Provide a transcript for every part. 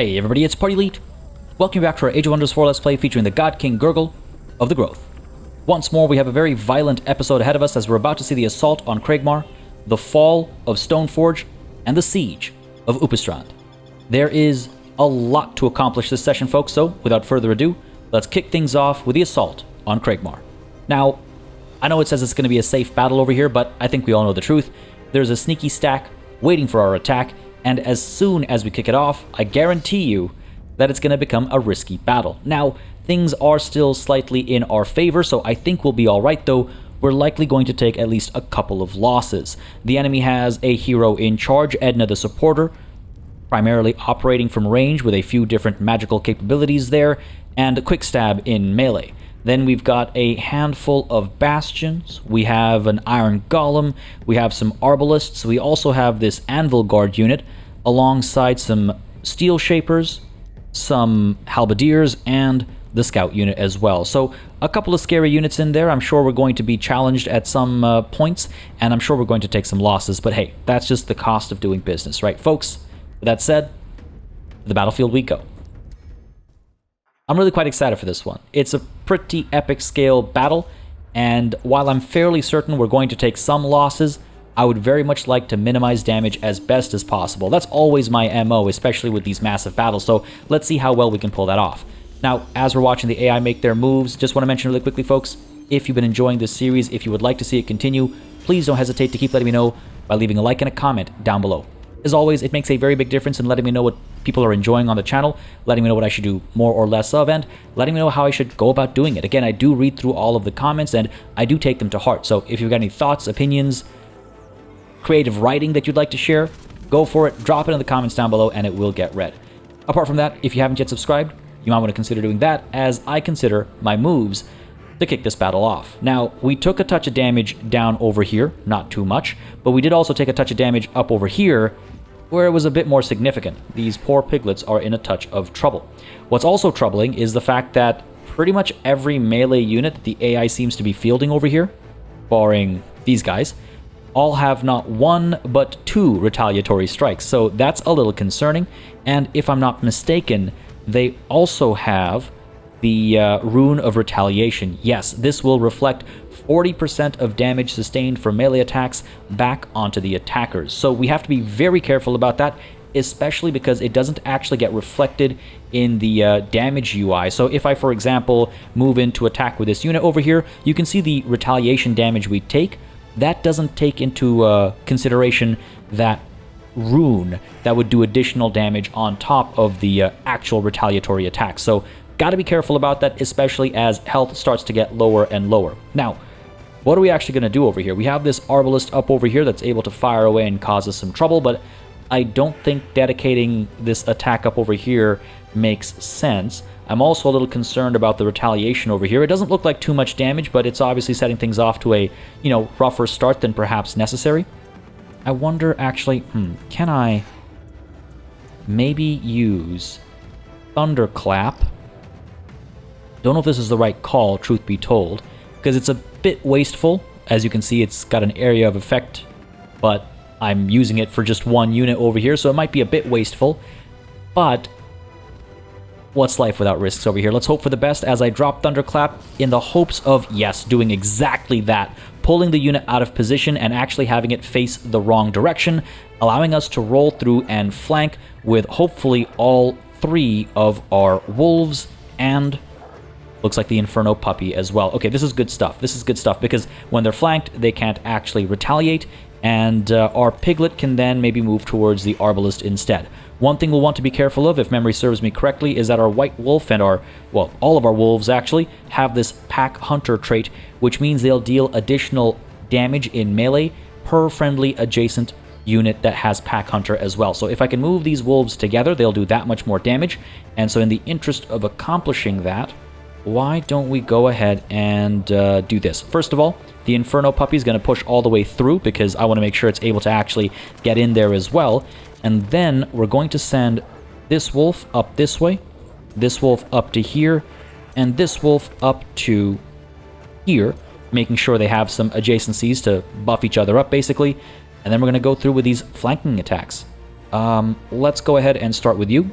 Hey everybody, it's PartyElite. Welcome back to our Age of Wonders 4 Let's Play featuring the God King Gurgle of the Growth. Once more, we have a very violent episode ahead of us as we're about to see the assault on Craigmar, the fall of Stoneforge, and the siege of Upastrand. There is a lot to accomplish this session, folks, so without further ado, let's kick things off with the assault on Craigmar. Now, I know it says it's going to be a safe battle over here, but I think we all know the truth. There's a sneaky stack waiting for our attack, and as soon as we kick it off, I guarantee you that it's going to become a risky battle. Now, things are still slightly in our favor, so I think we'll be alright, though we're likely going to take at least a couple of losses. The enemy has a hero in charge, Edna the Supporter, primarily operating from range with a few different magical capabilities there, and a quick stab in melee. Then we've got a handful of bastions, we have an iron golem, we have some arbalists, we also have this anvil guard unit, alongside some steel shapers, some halberdiers, and the scout unit as well. So a couple of scary units in there. I'm sure we're going to be challenged at some points, and I'm sure we're going to take some losses, but hey, that's just the cost of doing business, right folks? With that said, to the battlefield we go. I'm really quite excited for this one. It's a pretty epic scale battle, and while I'm fairly certain we're going to take some losses, I would very much like to minimize damage as best as possible. That's always my MO, especially with these massive battles, so let's see how well we can pull that off. Now, as we're watching the AI make their moves, just want to mention really quickly, folks, if you've been enjoying this series, if you would like to see it continue, please don't hesitate to keep letting me know by leaving a like and a comment down below. As always, it makes a very big difference in letting me know what people are enjoying on the channel, letting me know what I should do more or less of, and letting me know how I should go about doing it. Again, I do read through all of the comments, and I do take them to heart, so if you've got any thoughts, opinions, creative writing that you'd like to share, go for it, drop it in the comments down below, and it will get read. Apart from that, if you haven't yet subscribed, you might want to consider doing that, as I consider my moves to kick this battle off. Now, we took a touch of damage down over here, not too much, but we did also take a touch of damage up over here, where it was a bit more significant. These poor piglets are in a touch of trouble. What's also troubling is the fact that pretty much every melee unit that the AI seems to be fielding over here, barring these guys, all have not one but two retaliatory strikes, so that's a little concerning. And if I'm not mistaken, they also have the Rune of Retaliation. Yes, this will reflect 40% of damage sustained from melee attacks back onto the attackers. So we have to be very careful about that, especially because it doesn't actually get reflected in the damage UI. So if I, for example, move into attack with this unit over here, you can see the retaliation damage we take. That doesn't take into consideration that rune that would do additional damage on top of the actual retaliatory attack. So gotta be careful about that, especially as health starts to get lower and lower. Now, what are we actually going to do over here? We have this arbalist up over here that's able to fire away and cause us some trouble, but I don't think dedicating this attack up over here makes sense. I'm also a little concerned about the retaliation over here. It doesn't look like too much damage, but it's obviously setting things off to a, rougher start than perhaps necessary. I wonder, actually, can I maybe use Thunderclap? Don't know if this is the right call, truth be told, because it's a bit wasteful. As you can see, it's got an area of effect, but I'm using it for just one unit over here, so it might be a bit wasteful. But what's life without risks over here? Let's hope for the best as I drop Thunderclap in the hopes of, yes, doing exactly that, pulling the unit out of position and actually having it face the wrong direction, allowing us to roll through and flank with hopefully all three of our wolves and looks like the Inferno Puppy as well. Okay, this is good stuff. This is good stuff because when they're flanked, they can't actually retaliate, and our Piglet can then maybe move towards the Arbalist instead. One thing we'll want to be careful of, if memory serves me correctly, is that our White Wolf and all of our wolves actually, have this Pack Hunter trait, which means they'll deal additional damage in melee per friendly adjacent unit that has Pack Hunter as well. So if I can move these wolves together, they'll do that much more damage, and so in the interest of accomplishing that, why don't we go ahead and do this? First of all, the Inferno Puppy is going to push all the way through because I want to make sure it's able to actually get in there as well. And then we're going to send this wolf up this way, this wolf up to here, and this wolf up to here, making sure they have some adjacencies to buff each other up, basically. And then we're going to go through with these flanking attacks. Let's go ahead and start with you.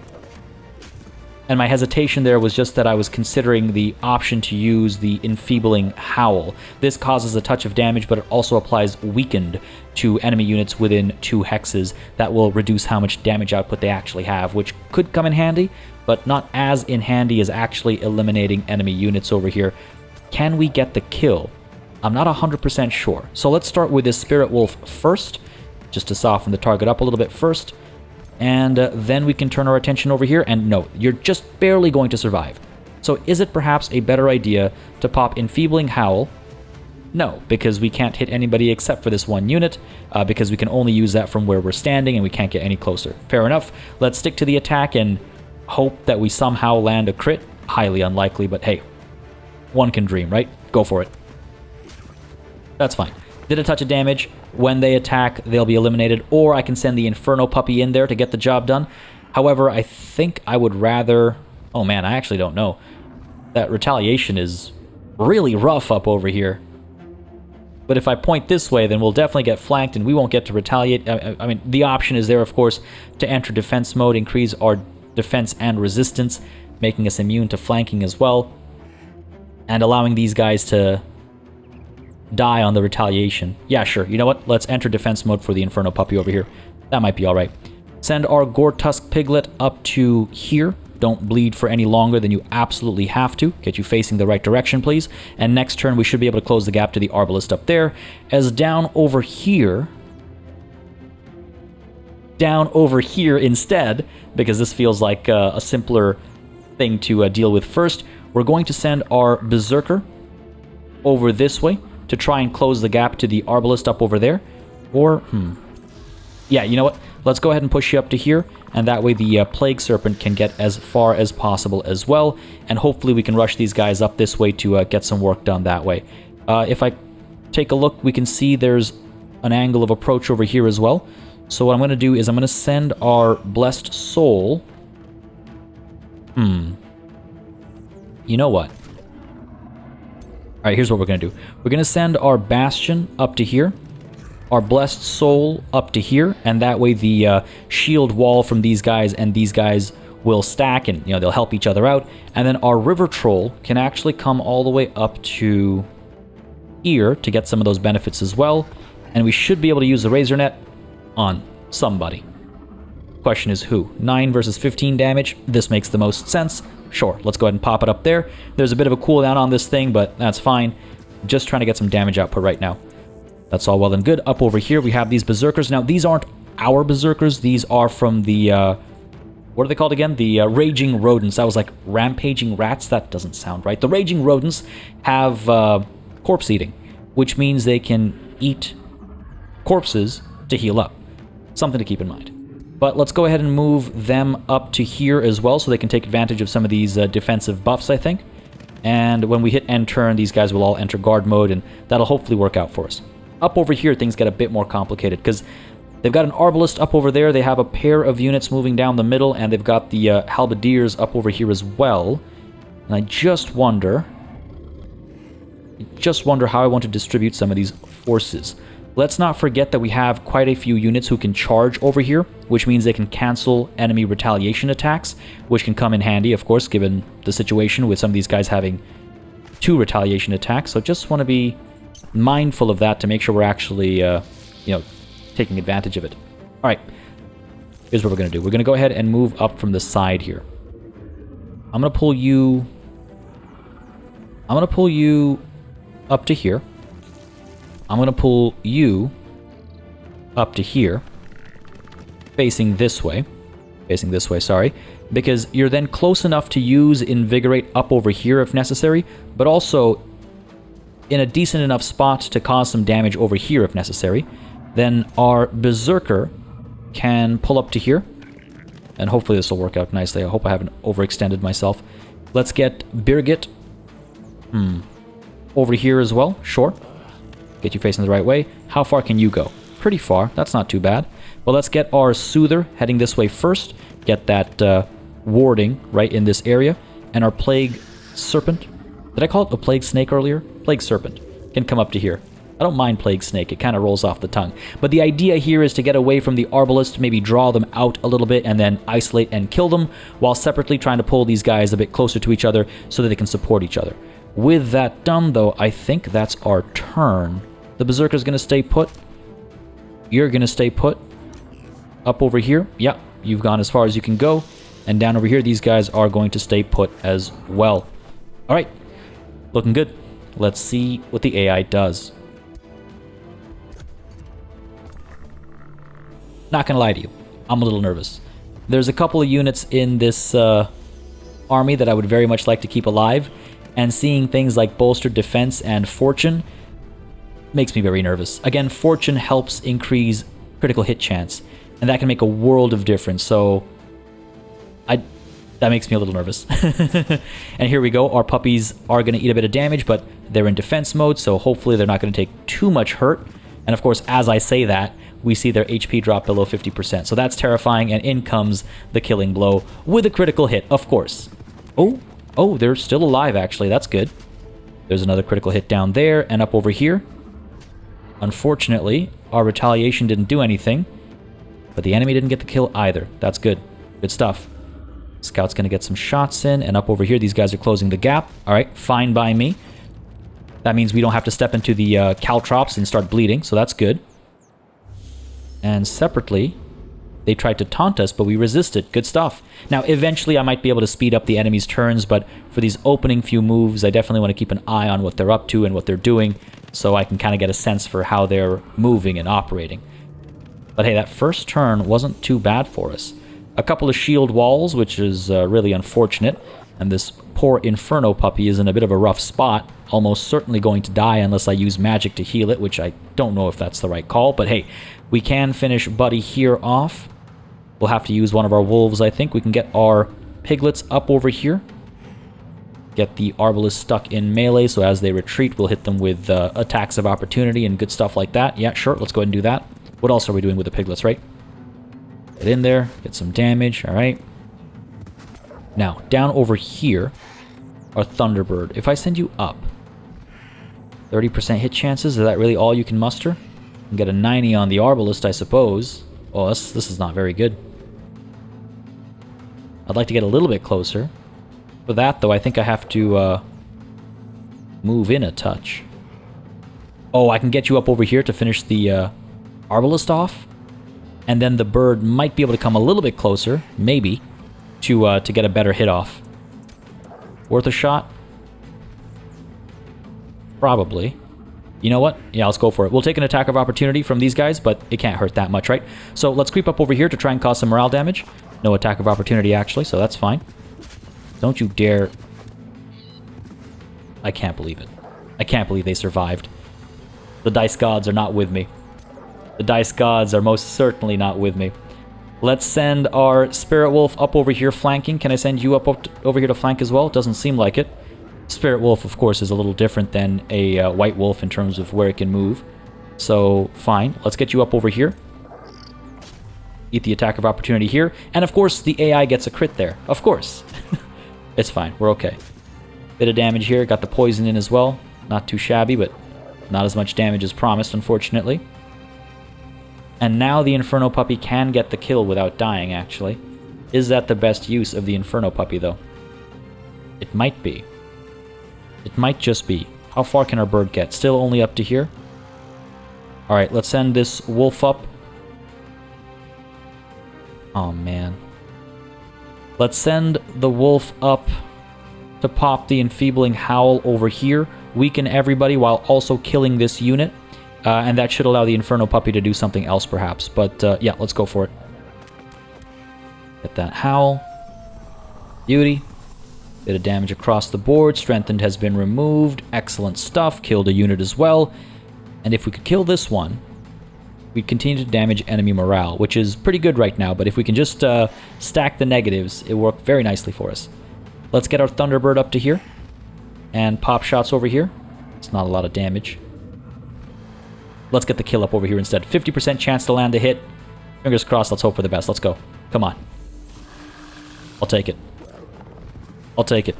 And my hesitation there was just that I was considering the option to use the enfeebling howl. This causes a touch of damage, but it also applies weakened to enemy units within 2 hexes. That will reduce how much damage output they actually have, which could come in handy, but not as in handy as actually eliminating enemy units over here. Can we get the kill? I'm not 100% sure. So let's start with this Spirit Wolf first, just to soften the target up a little bit first. And then we can turn our attention over here, and no, you're just barely going to survive. So is it perhaps a better idea to pop Enfeebling Howl? No, because we can't hit anybody except for this one unit, because we can only use that from where we're standing and we can't get any closer. Fair enough. Let's stick to the attack and hope that we somehow land a crit. Highly unlikely, but hey, one can dream, right? Go for it. That's fine. Did a touch of damage. When they attack, they'll be eliminated, or I can send the Inferno Puppy in there to get the job done. However, I think I would rather... Oh man, I actually don't know. That retaliation is really rough up over here. But if I point this way, then we'll definitely get flanked and we won't get to retaliate. I mean, the option is there, of course, to enter defense mode, increase our defense and resistance, making us immune to flanking as well, and allowing these guys to die on the retaliation. Yeah, sure. You know what? Let's enter defense mode for the Inferno Puppy over here. That might be alright. Send our Gore-Tusk Piglet up to here. Don't bleed for any longer than you absolutely have to. Get you facing the right direction, please. And next turn, we should be able to close the gap to the Arbalest up there. As down over here instead, because this feels like a simpler thing to deal with first, we're going to send our Berserker over this way to try and close the gap to the Arbalest up over there. Or, yeah, you know what? Let's go ahead and push you up to here, and that way the Plague Serpent can get as far as possible as well, and hopefully we can rush these guys up this way to get some work done that way. If I take a look, we can see there's an angle of approach over here as well. So what I'm going to do is I'm going to send our Blessed Soul... You know what? Alright, here's what we're going to do. We're going to send our Bastion up to here, our Blessed Soul up to here, and that way the shield wall from these guys and these guys will stack, and you know they'll help each other out. And then our River Troll can actually come all the way up to here to get some of those benefits as well. And we should be able to use the Razor Net on somebody. Question is who? 9 versus 15 damage. This makes the most sense. Sure, let's go ahead and pop it up there. There's a bit of a cooldown on this thing, but that's fine. Just trying to get some damage output right now. That's all well and good. Up over here, we have these Berserkers. Now, these aren't our Berserkers. These are from the, what are they called again? The Raging Rodents. That was like Rampaging Rats. That doesn't sound right. The Raging Rodents have corpse eating, which means they can eat corpses to heal up. Something to keep in mind. But let's go ahead and move them up to here as well so they can take advantage of some of these defensive buffs, I think. And when we hit end turn, these guys will all enter guard mode, and that'll hopefully work out for us. Up over here, things get a bit more complicated, because they've got an Arbalest up over there, they have a pair of units moving down the middle, and they've got the Halberdiers up over here as well. And I just wonder how I want to distribute some of these forces. Let's not forget that we have quite a few units who can charge over here, which means they can cancel enemy retaliation attacks, which can come in handy, of course, given the situation with some of these guys having 2 retaliation attacks. So just want to be mindful of that to make sure we're actually, taking advantage of it. All right, here's what we're going to do. We're going to go ahead and move up from the side here. I'm going to pull you up to here. I'm going to pull you up to here, facing this way, sorry, because you're then close enough to use Invigorate up over here if necessary, but also in a decent enough spot to cause some damage over here if necessary. Then our Berserker can pull up to here, and hopefully this will work out nicely. I hope I haven't overextended myself. Let's get Birgit over here as well, sure. Get you facing the right way. How far can you go? Pretty far. That's not too bad. Well, let's get our Soother heading this way first. Get that warding right in this area. And our Plague Serpent. Did I call it a Plague Snake earlier? Plague Serpent. Can come up to here. I don't mind Plague Snake, it kind of rolls off the tongue. But the idea here is to get away from the Arbalist, maybe draw them out a little bit, and then isolate and kill them, while separately trying to pull these guys a bit closer to each other so that they can support each other. With that done, though, I think that's our turn. The Berserker's going to stay put. You're going to stay put. Up over here. Yeah, you've gone as far as you can go. And down over here, these guys are going to stay put as well. All right. Looking good. Let's see what the AI does. Not gonna lie to you, I'm a little nervous. There's a couple of units in this army that I would very much like to keep alive, and seeing things like bolstered defense and fortune makes me very nervous. Again, fortune helps increase critical hit chance, and that can make a world of difference, so that makes me a little nervous. And here we go, our puppies are going to eat a bit of damage, but they're in defense mode, so hopefully they're not going to take too much hurt. And of course, as I say that, we see their HP drop below 50%. So that's terrifying, and in comes the killing blow with a critical hit, of course. Oh, they're still alive, actually. That's good. There's another critical hit down there, and up over here. Unfortunately, our retaliation didn't do anything, but the enemy didn't get the kill either. That's good. Good stuff. Scout's going to get some shots in, and up over here, these guys are closing the gap. All right, fine by me. That means we don't have to step into the caltrops and start bleeding, so that's good. And separately, they tried to taunt us, but we resisted. Good stuff. Now, eventually, I might be able to speed up the enemy's turns, but for these opening few moves, I definitely want to keep an eye on what they're up to and what they're doing, so I can kind of get a sense for how they're moving and operating. But hey, that first turn wasn't too bad for us. A couple of shield walls, which is really unfortunate, and this poor Inferno puppy is in a bit of a rough spot, almost certainly going to die unless I use magic to heal it, which I don't know if that's the right call, but hey, we can finish Buddy here off. We'll have to use one of our wolves, I think. We can get our piglets up over here. Get the Arbalist stuck in melee, so as they retreat, we'll hit them with attacks of opportunity and good stuff like that. Yeah, sure, let's go ahead and do that. What else are we doing with the piglets, right? Get in there, get some damage, alright. Now, down over here, our Thunderbird. If I send you up, 30% hit chances, is that really all you can muster? And get a 90 on the Arbalist, I suppose. Oh, this is not very good. I'd like to get a little bit closer. For that, though, I think I have to move in a touch. Oh, I can get you up over here to finish the Arbalist off. And then the bird might be able to come a little bit closer, maybe, to get a better hit off. Worth a shot? Probably. You know what? Yeah, let's go for it. We'll take an attack of opportunity from these guys, but it can't hurt that much, right? So let's creep up over here to try and cause some morale damage. No attack of opportunity, actually, so that's fine. Don't you dare... I can't believe it. I can't believe they survived. The dice gods are not with me. The dice gods are most certainly not with me. Let's send our Spirit Wolf up over here flanking. Can I send you up over here to flank as well? It doesn't seem like it. Spirit Wolf, of course, is a little different than a White Wolf in terms of where it can move. So, fine. Let's get you up over here. Eat the attack of opportunity here. And, of course, the AI gets a crit there. Of course. It's fine. We're okay. Bit of damage here. Got the poison in as well. Not too shabby, but not as much damage as promised, unfortunately. And now the Inferno Puppy can get the kill without dying, actually. Is that the best use of the Inferno Puppy, though? It might be. It might just be. How far can our bird get? Still only up to here? Alright, let's send this wolf up. Oh, man. Let's send the wolf up to pop the enfeebling howl over here. Weaken everybody while also killing this unit. And that should allow the Inferno Puppy to do something else, perhaps. But, yeah, let's go for it. Get that howl. Beauty. Bit of damage across the board. Strengthened has been removed. Excellent stuff. Killed a unit as well. And if we could kill this one, we'd continue to damage enemy morale, which is pretty good right now. But if we can just stack the negatives, it worked very nicely for us. Let's get our Thunderbird up to here. And pop shots over here. It's not a lot of damage. Let's get the kill up over here instead. 50% chance to land a hit. Fingers crossed. Let's hope for the best. Let's go. Come on. I'll take it. I'll take it.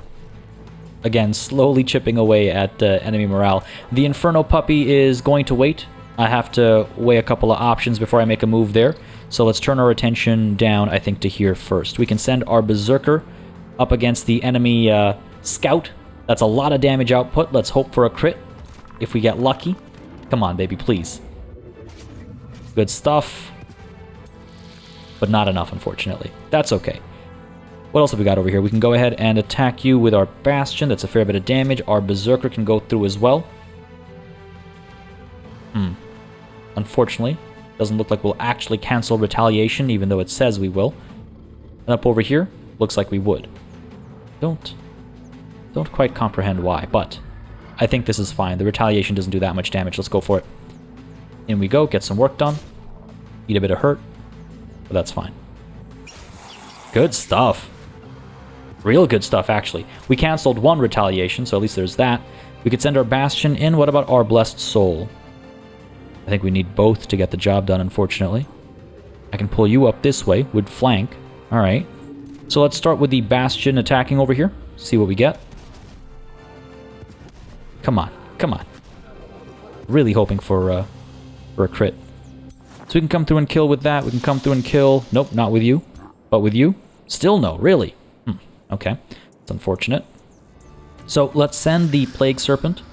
Again, slowly chipping away at enemy morale. The Inferno Puppy is going to wait. I have to weigh a couple of options before I make a move there. So let's turn our attention down, I think, to here first. We can send our Berserker up against the enemy Scout. That's a lot of damage output. Let's hope for a crit if we get lucky. Come on, baby, please. Good stuff. But not enough, unfortunately. That's okay. What else have we got over here? We can go ahead and attack you with our Bastion. That's a fair bit of damage. Our Berserker can go through as well. Unfortunately, doesn't look like we'll actually cancel retaliation, even though it says we will. And up over here, looks like we would. Don't quite comprehend why, but I think this is fine. The retaliation doesn't do that much damage. Let's go for it. In we go, get some work done. Eat a bit of hurt, but that's fine. Good stuff. Real good stuff, actually. We cancelled one retaliation, so at least there's that. We could send our Bastion in. What about our Blessed Soul? I think we need both to get the job done, unfortunately. I can pull you up this way with flank. Alright. So let's start with the Bastion attacking over here. See what we get. Come on. Come on. Really hoping for a crit. So we can come through and kill with that. We can come through and kill. Nope, not with you. But with you? Still no, really? Okay. It's unfortunate. So let's send the Plague Serpent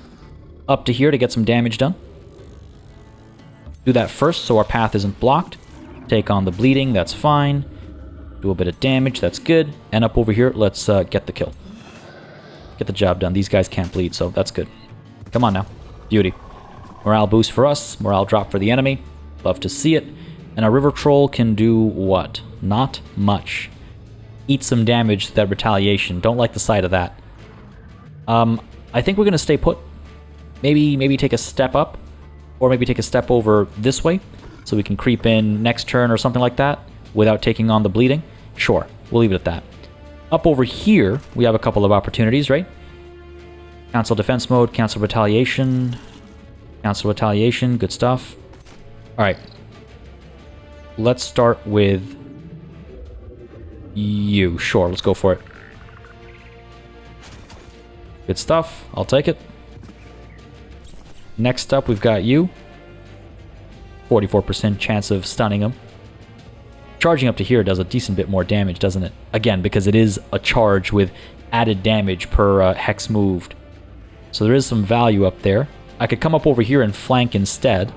up to here to get some damage done. Do that first so our path isn't blocked. Take on the bleeding, that's fine. Do a bit of damage, that's good. And up over here, let's get the kill. Get the job done. These guys can't bleed, so that's good. Come on now. Beauty. Morale boost for us. Morale drop for the enemy. Love to see it. And our River Troll can do what? Not much. Eat some damage to that retaliation. Don't like the sight of that. I think we're going to stay put. Maybe take a step up. Or maybe take a step over this way. So we can creep in next turn or something like that. Without taking on the bleeding. Sure. We'll leave it at that. Up over here, we have a couple of opportunities, right? Cancel defense mode. Cancel retaliation. Cancel retaliation. Good stuff. Alright. Let's start with you. Sure, let's go for it. Good stuff. I'll take it. Next up, we've got you. 44% chance of stunning him. Charging up to here does a decent bit more damage, doesn't it? Again, because it is a charge with added damage per hex moved. So there is some value up there. I could come up over here and flank instead.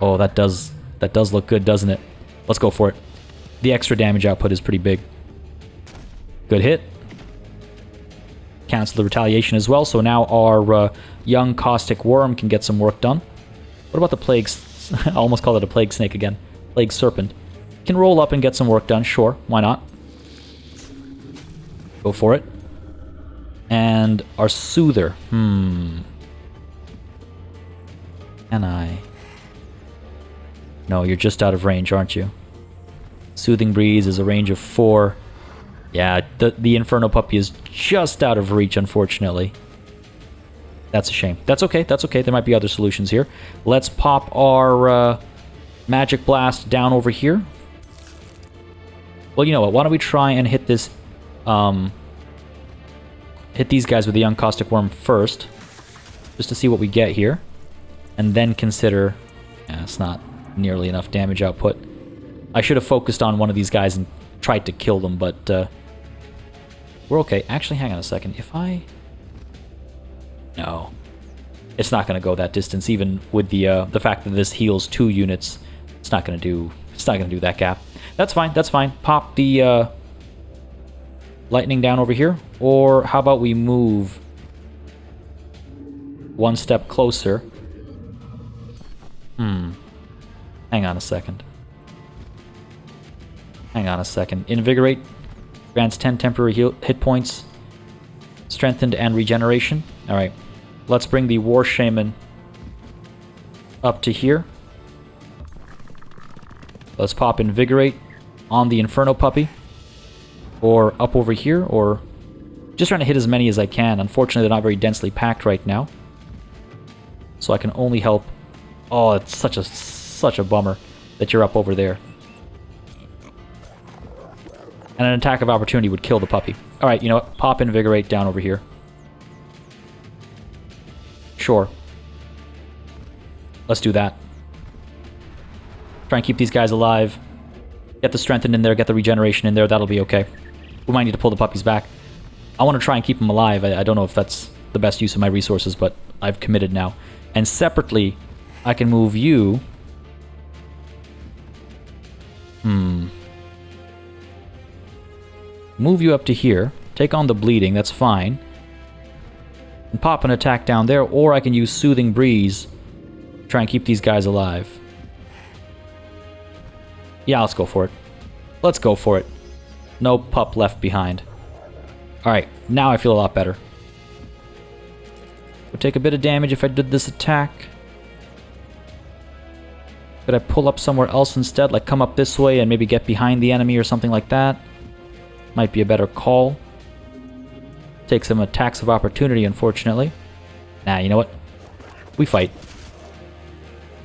Oh, that does look good, doesn't it? Let's go for it. The extra damage output is pretty big. Good hit. Cancel the retaliation as well, so now our young caustic worm can get some work done. What about the plague? I almost called it a plague snake again. Plague serpent. Can roll up and get some work done, sure. Why not? Go for it. And our soother. Can I? No, you're just out of range, aren't you? Soothing Breeze is a range of 4. Yeah, the Inferno Puppy is just out of reach, unfortunately. That's a shame. That's okay, that's okay. There might be other solutions here. Let's pop our Magic Blast down over here. Well, you know what? Why don't we try and hit this... hit these guys with the Young Caustic Worm first. Just to see what we get here. And then consider... Yeah, it's not nearly enough damage output. I should have focused on one of these guys and tried to kill them, but... we're okay. Actually, hang on a second. If I... No. It's not going to go that distance, even with the fact that this heals 2 units. It's not going to do that gap. That's fine, that's fine. Pop the lightning down over here. Or how about we move one step closer? Hang on a second. Hang on a second. Invigorate grants 10 temporary hit points. Strengthened and regeneration. Alright. Let's bring the War Shaman up to here. Let's pop Invigorate on the Inferno Puppy. Or up over here, or... Just trying to hit as many as I can. Unfortunately, they're not very densely packed right now. So I can only help... Oh, it's such a bummer that you're up over there. And an attack of opportunity would kill the puppy. Alright, you know what? Pop Invigorate down over here. Sure. Let's do that. Try and keep these guys alive. Get the strengthened in there, get the regeneration in there. That'll be okay. We might need to pull the puppies back. I want to try and keep them alive. I don't know if that's the best use of my resources, but I've committed now. And separately, I can move you. Move you up to here. Take on the bleeding, that's fine. And pop an attack down there, or I can use Soothing Breeze. Try and keep these guys alive. Yeah, let's go for it. Let's go for it. No pup left behind. Alright, now I feel a lot better. Would take a bit of damage if I did this attack. Could I pull up somewhere else instead? Like come up this way and maybe get behind the enemy or something like that? Might be a better call. Take some attacks of opportunity, unfortunately. Nah, you know what? We fight.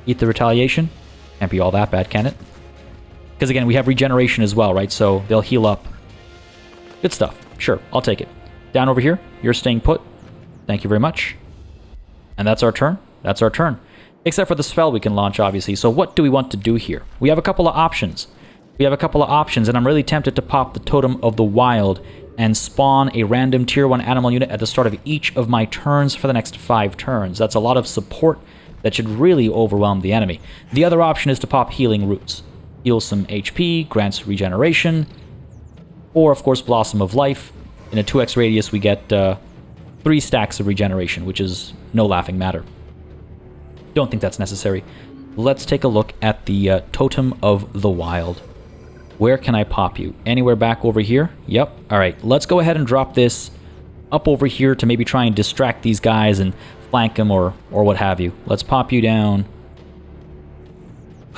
Eat the retaliation. Can't be all that bad, can it? Because again, we have regeneration as well, right? So they'll heal up. Good stuff. Sure, I'll take it. Down over here. You're staying put. Thank you very much. And that's our turn. That's our turn. Except for the spell we can launch, obviously. So what do we want to do here? We have a couple of options. And I'm really tempted to pop the Totem of the Wild and spawn a random tier 1 animal unit at the start of each of my turns for the next 5 turns. That's a lot of support that should really overwhelm the enemy. The other option is to pop Healing Roots. Heals some HP, grants regeneration, or of course Blossom of Life. In a 2x radius we get 3 stacks of regeneration, which is no laughing matter. Don't think that's necessary. Let's take a look at the Totem of the Wild. Where can I pop you? Anywhere back over here? Yep. Alright, let's go ahead and drop this up over here to maybe try and distract these guys and flank them or what have you. Let's pop you down.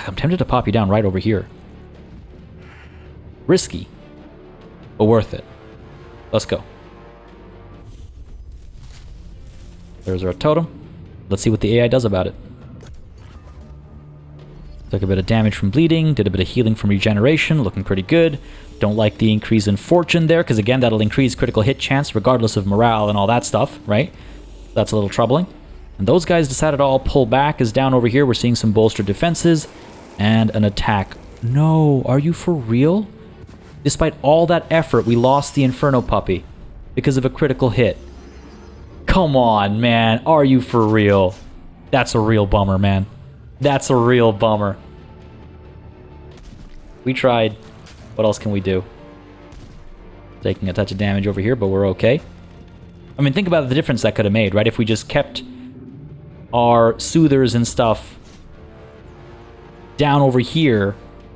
I'm tempted to pop you down right over here. Risky, but worth it. Let's go. There's our totem. Let's see what the AI does about it. Took a bit of damage from bleeding, did a bit of healing from regeneration, looking pretty good. Don't like the increase in fortune there, because again, that'll increase critical hit chance regardless of morale and all that stuff, right? That's a little troubling. And those guys decided to all pull back, as down over here we're seeing some bolstered defenses and an attack. No, are you for real? Despite all that effort, we lost the Inferno Puppy because of a critical hit. Come on, man. Are you for real? That's a real bummer, man. That's a real bummer. We tried. What else can we do? Taking a touch of damage over here, but we're okay. I mean, think about the difference that could have made, right? If we just kept our soothers and stuff down over here,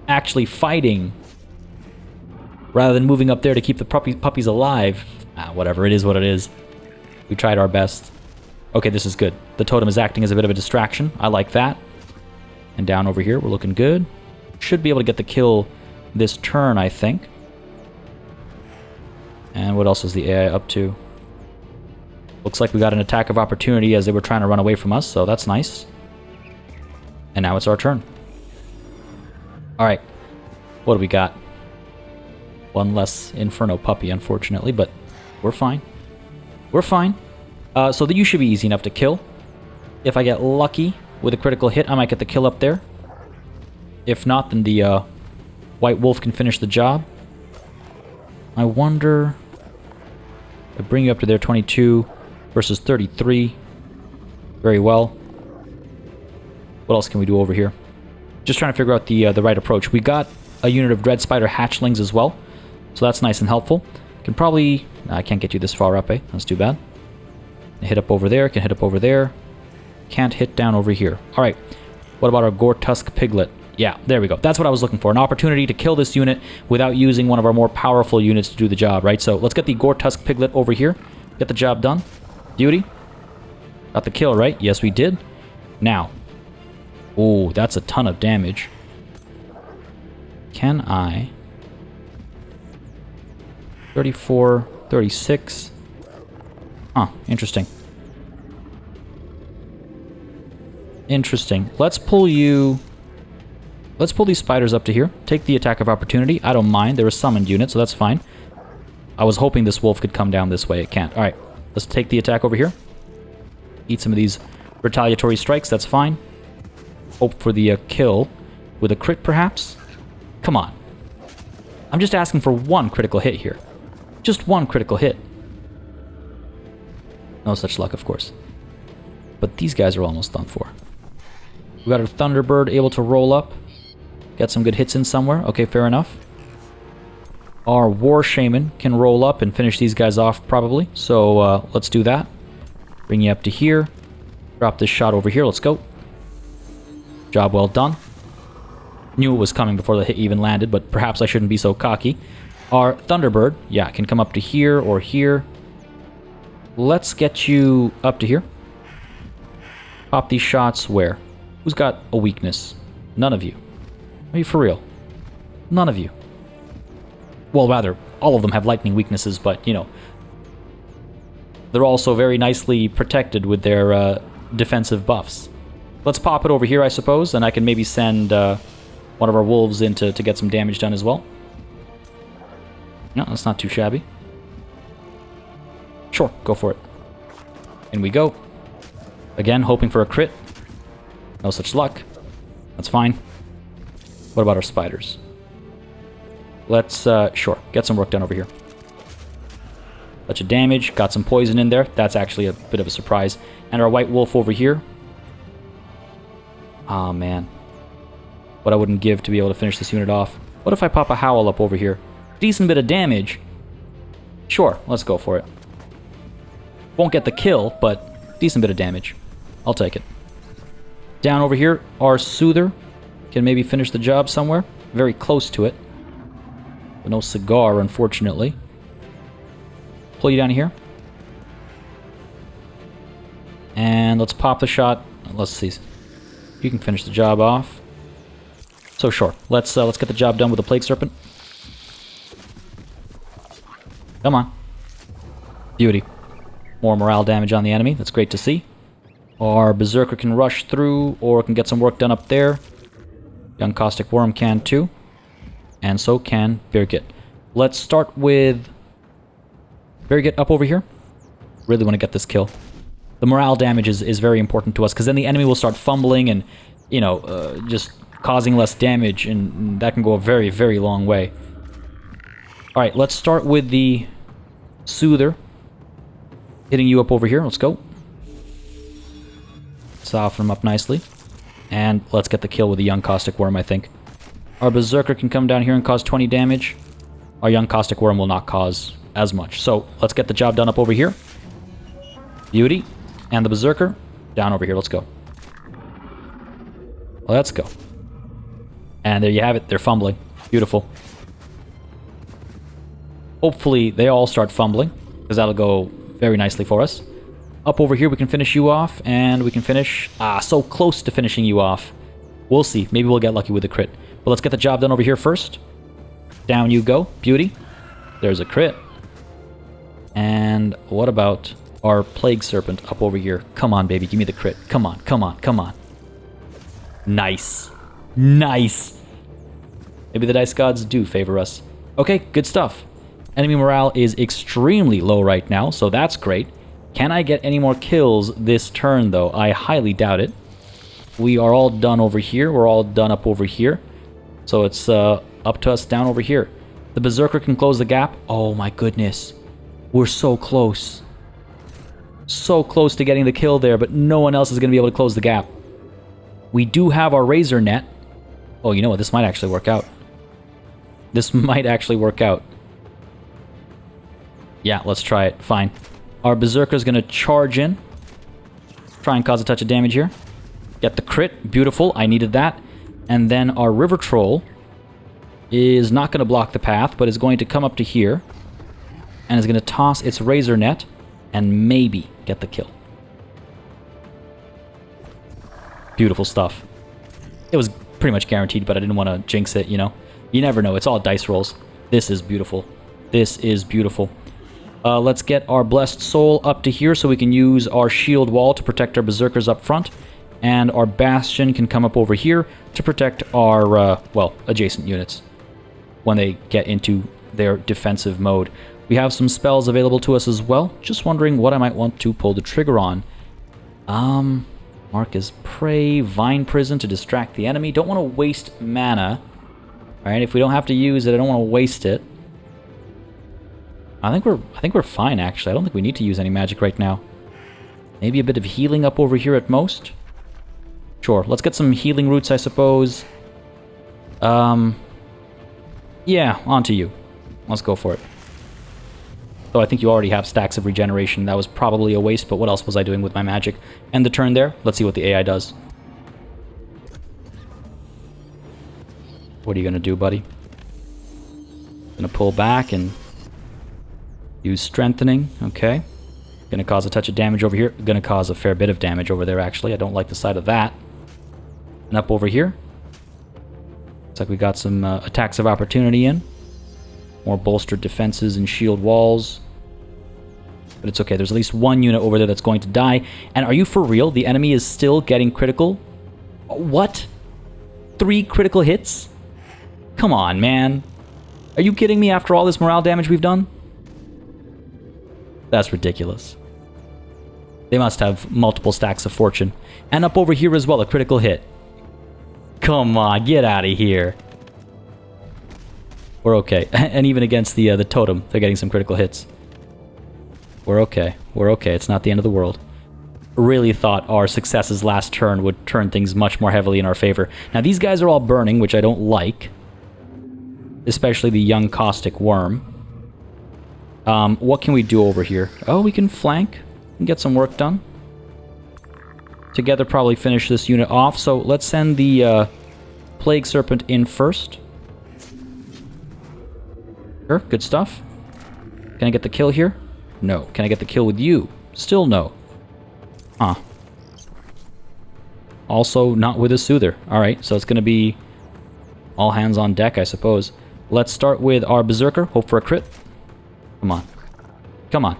actually fighting, rather than moving up there to keep the puppies alive. Whatever, it is what it is. We tried our best. Okay, this is good. The totem is acting as a bit of a distraction. I like that. And down over here, we're looking good. Should be able to get the kill this turn, I think. And what else is the AI up to? Looks like we got an attack of opportunity as they were trying to run away from us, so that's nice. And now it's our turn. Alright. What do we got? One less Inferno Puppy, unfortunately, but we're fine. We're fine. So you should be easy enough to kill. If I get lucky with a critical hit, I might get the kill up there. If not, then the White Wolf can finish the job. I wonder... I bring you up to there, 22 versus 33. Very well. What else can we do over here? Just trying to figure out the right approach. We got a unit of Dread Spider hatchlings as well, so that's nice and helpful. Can probably... I can't get you this far up, eh? That's too bad. Can hit up over there, can hit up over there. Can't hit down over here. Alright. What about our Gore-Tusk Piglet? Yeah, there we go. That's what I was looking for. An opportunity to kill this unit without using one of our more powerful units to do the job, right? So let's get the Gore-Tusk Piglet over here. Get the job done. Beauty. Got the kill, right? Yes, we did. Now. Oh, that's a ton of damage. Can I... 34, 36. Huh, interesting. Interesting. Let's pull you Let's pull these spiders up to here. Take the attack of opportunity. I don't mind. They're a summoned unit, so that's fine. I was hoping this wolf could come down this way. It can't. Alright, let's take the attack over here. Eat some of these retaliatory strikes. That's fine. Hope for the kill with a crit, perhaps? Come on. I'm just asking for one critical hit here. Just one critical hit. No such luck, of course. But these guys are almost done for. We got our Thunderbird able to roll up. Get some good hits in somewhere. Okay, fair enough. Our War Shaman can roll up and finish these guys off, probably. So, let's do that. Bring you up to here. Drop this shot over here. Let's go. Job well done. Knew it was coming before the hit even landed, but perhaps I shouldn't be so cocky. Our Thunderbird, yeah, can come up to here or here. Let's get you up to here. Pop these shots where? Who's got a weakness? None of you. Are you for real? None of you. Well, rather, all of them have lightning weaknesses, but, you know, they're also very nicely protected with their defensive buffs. Let's pop it over here, I suppose, and I can maybe send one of our wolves in to get some damage done as well. No, that's not too shabby. Sure, go for it. In we go. Again, hoping for a crit. No such luck. That's fine. What about our spiders? Let's, sure, get some work done over here. Touch of damage, got some poison in there. That's actually a bit of a surprise. And our white wolf over here. Ah, man. What I wouldn't give to be able to finish this unit off. What if I pop a howl up over here? Decent bit of damage. Sure, let's go for it. Won't get the kill, but decent bit of damage. I'll take it. Down over here, our Soother can maybe finish the job somewhere. Very close to it. But no cigar, unfortunately. Pull you down here. And let's pop the shot. Let's see. You can finish the job off. So sure. Let's get the job done with the Plague Serpent. Come on. Beauty. More morale damage on the enemy. That's great to see. Our Berserker can rush through or can get some work done up there. Young Caustic Worm can too. And so can Birgit. Let's start with Birgit up over here. Really want to get this kill. The morale damage is very important to us because then the enemy will start fumbling and, you know, just causing less damage, and that can go a very, very long way. Alright, let's start with the Soother. Hitting you up over here. Let's go. Soften him up nicely. And let's get the kill with the Young Caustic Worm, I think. Our Berserker can come down here and cause 20 damage. Our Young Caustic Worm will not cause as much. So let's get the job done up over here. Beauty. And the Berserker down over here. Let's go. Let's go. And there you have it. They're fumbling. Beautiful. Hopefully they all start fumbling, because that'll go very nicely for us. Up over here we can finish you off, and we can finish... Ah, so close to finishing you off. We'll see. Maybe we'll get lucky with a crit. But let's get the job done over here first. Down you go. Beauty. There's a crit. And what about our Plague Serpent up over here? Come on, baby. Give me the crit. Come on, come on, come on. Nice. Nice. Maybe the dice gods do favor us. Okay, good stuff. Enemy morale is extremely low right now, so that's great. Can I get any more kills this turn, though? I highly doubt it. We are all done over here. We're all done up over here. So it's up to us down over here. The Berserker can close the gap. Oh my goodness. We're so close. So close to getting the kill there, but no one else is going to be able to close the gap. We do have our Razor Net. Oh, you know what? This might actually work out. This might actually work out. Yeah, let's try it. Fine. Our Berserker's going to charge in. Try and cause a touch of damage here. Get the crit. Beautiful. I needed that. And then our River Troll is not going to block the path, but is going to come up to here. And is going to toss its Razor Net and maybe get the kill. Beautiful stuff. It was pretty much guaranteed, but I didn't want to jinx it, you know. You never know. It's all dice rolls. This is beautiful. This is beautiful. Let's get our Blessed Soul up to here so we can use our shield wall to protect our Berserkers up front. And our Bastion can come up over here to protect our, well, adjacent units when they get into their defensive mode. We have some spells available to us as well. Just wondering what I might want to pull the trigger on. Mark as Prey, Vine Prison to distract the enemy. Don't want to waste mana. Alright, if we don't have to use it, I don't want to waste it. I think we're fine, actually. I don't think we need to use any magic right now. Maybe a bit of healing up over here at most. Sure, let's get some healing roots, I suppose. Yeah, on to you. Let's go for it. So I think you already have stacks of regeneration. That was probably a waste, but what else was I doing with my magic? End the turn there. Let's see what the AI does. What are you going to do, buddy? Going to pull back and use strengthening. Okay. Going to cause a touch of damage over here. Going to cause a fair bit of damage over there, actually. I don't like the sight of that. And up over here. Looks like we got some attacks of opportunity in. More bolstered defenses and shield walls. But it's okay. There's at least one unit over there that's going to die. And are you for real? The enemy is still getting critical? What? 3 critical hits? Come on, man. Are you kidding me after all this morale damage we've done? That's ridiculous. They must have multiple stacks of fortune. And up over here as well, a critical hit. Come on, get out of here. We're okay. And even against the totem, they're getting some critical hits. We're okay. We're okay. It's not the end of the world. Really thought our successes last turn would turn things much more heavily in our favor. Now, these guys are all burning, which I don't like. Especially the young caustic worm. What can we do over here? Oh, we can flank and get some work done. Together probably finish this unit off. So let's send the Plague Serpent in first. Sure, good stuff. Can I get the kill here? No. Can I get the kill with you? Still no. Huh. Also not with a Soother. Alright, so it's going to be all hands on deck, I suppose. Let's start with our Berserker. Hope for a crit. Come on. Come on.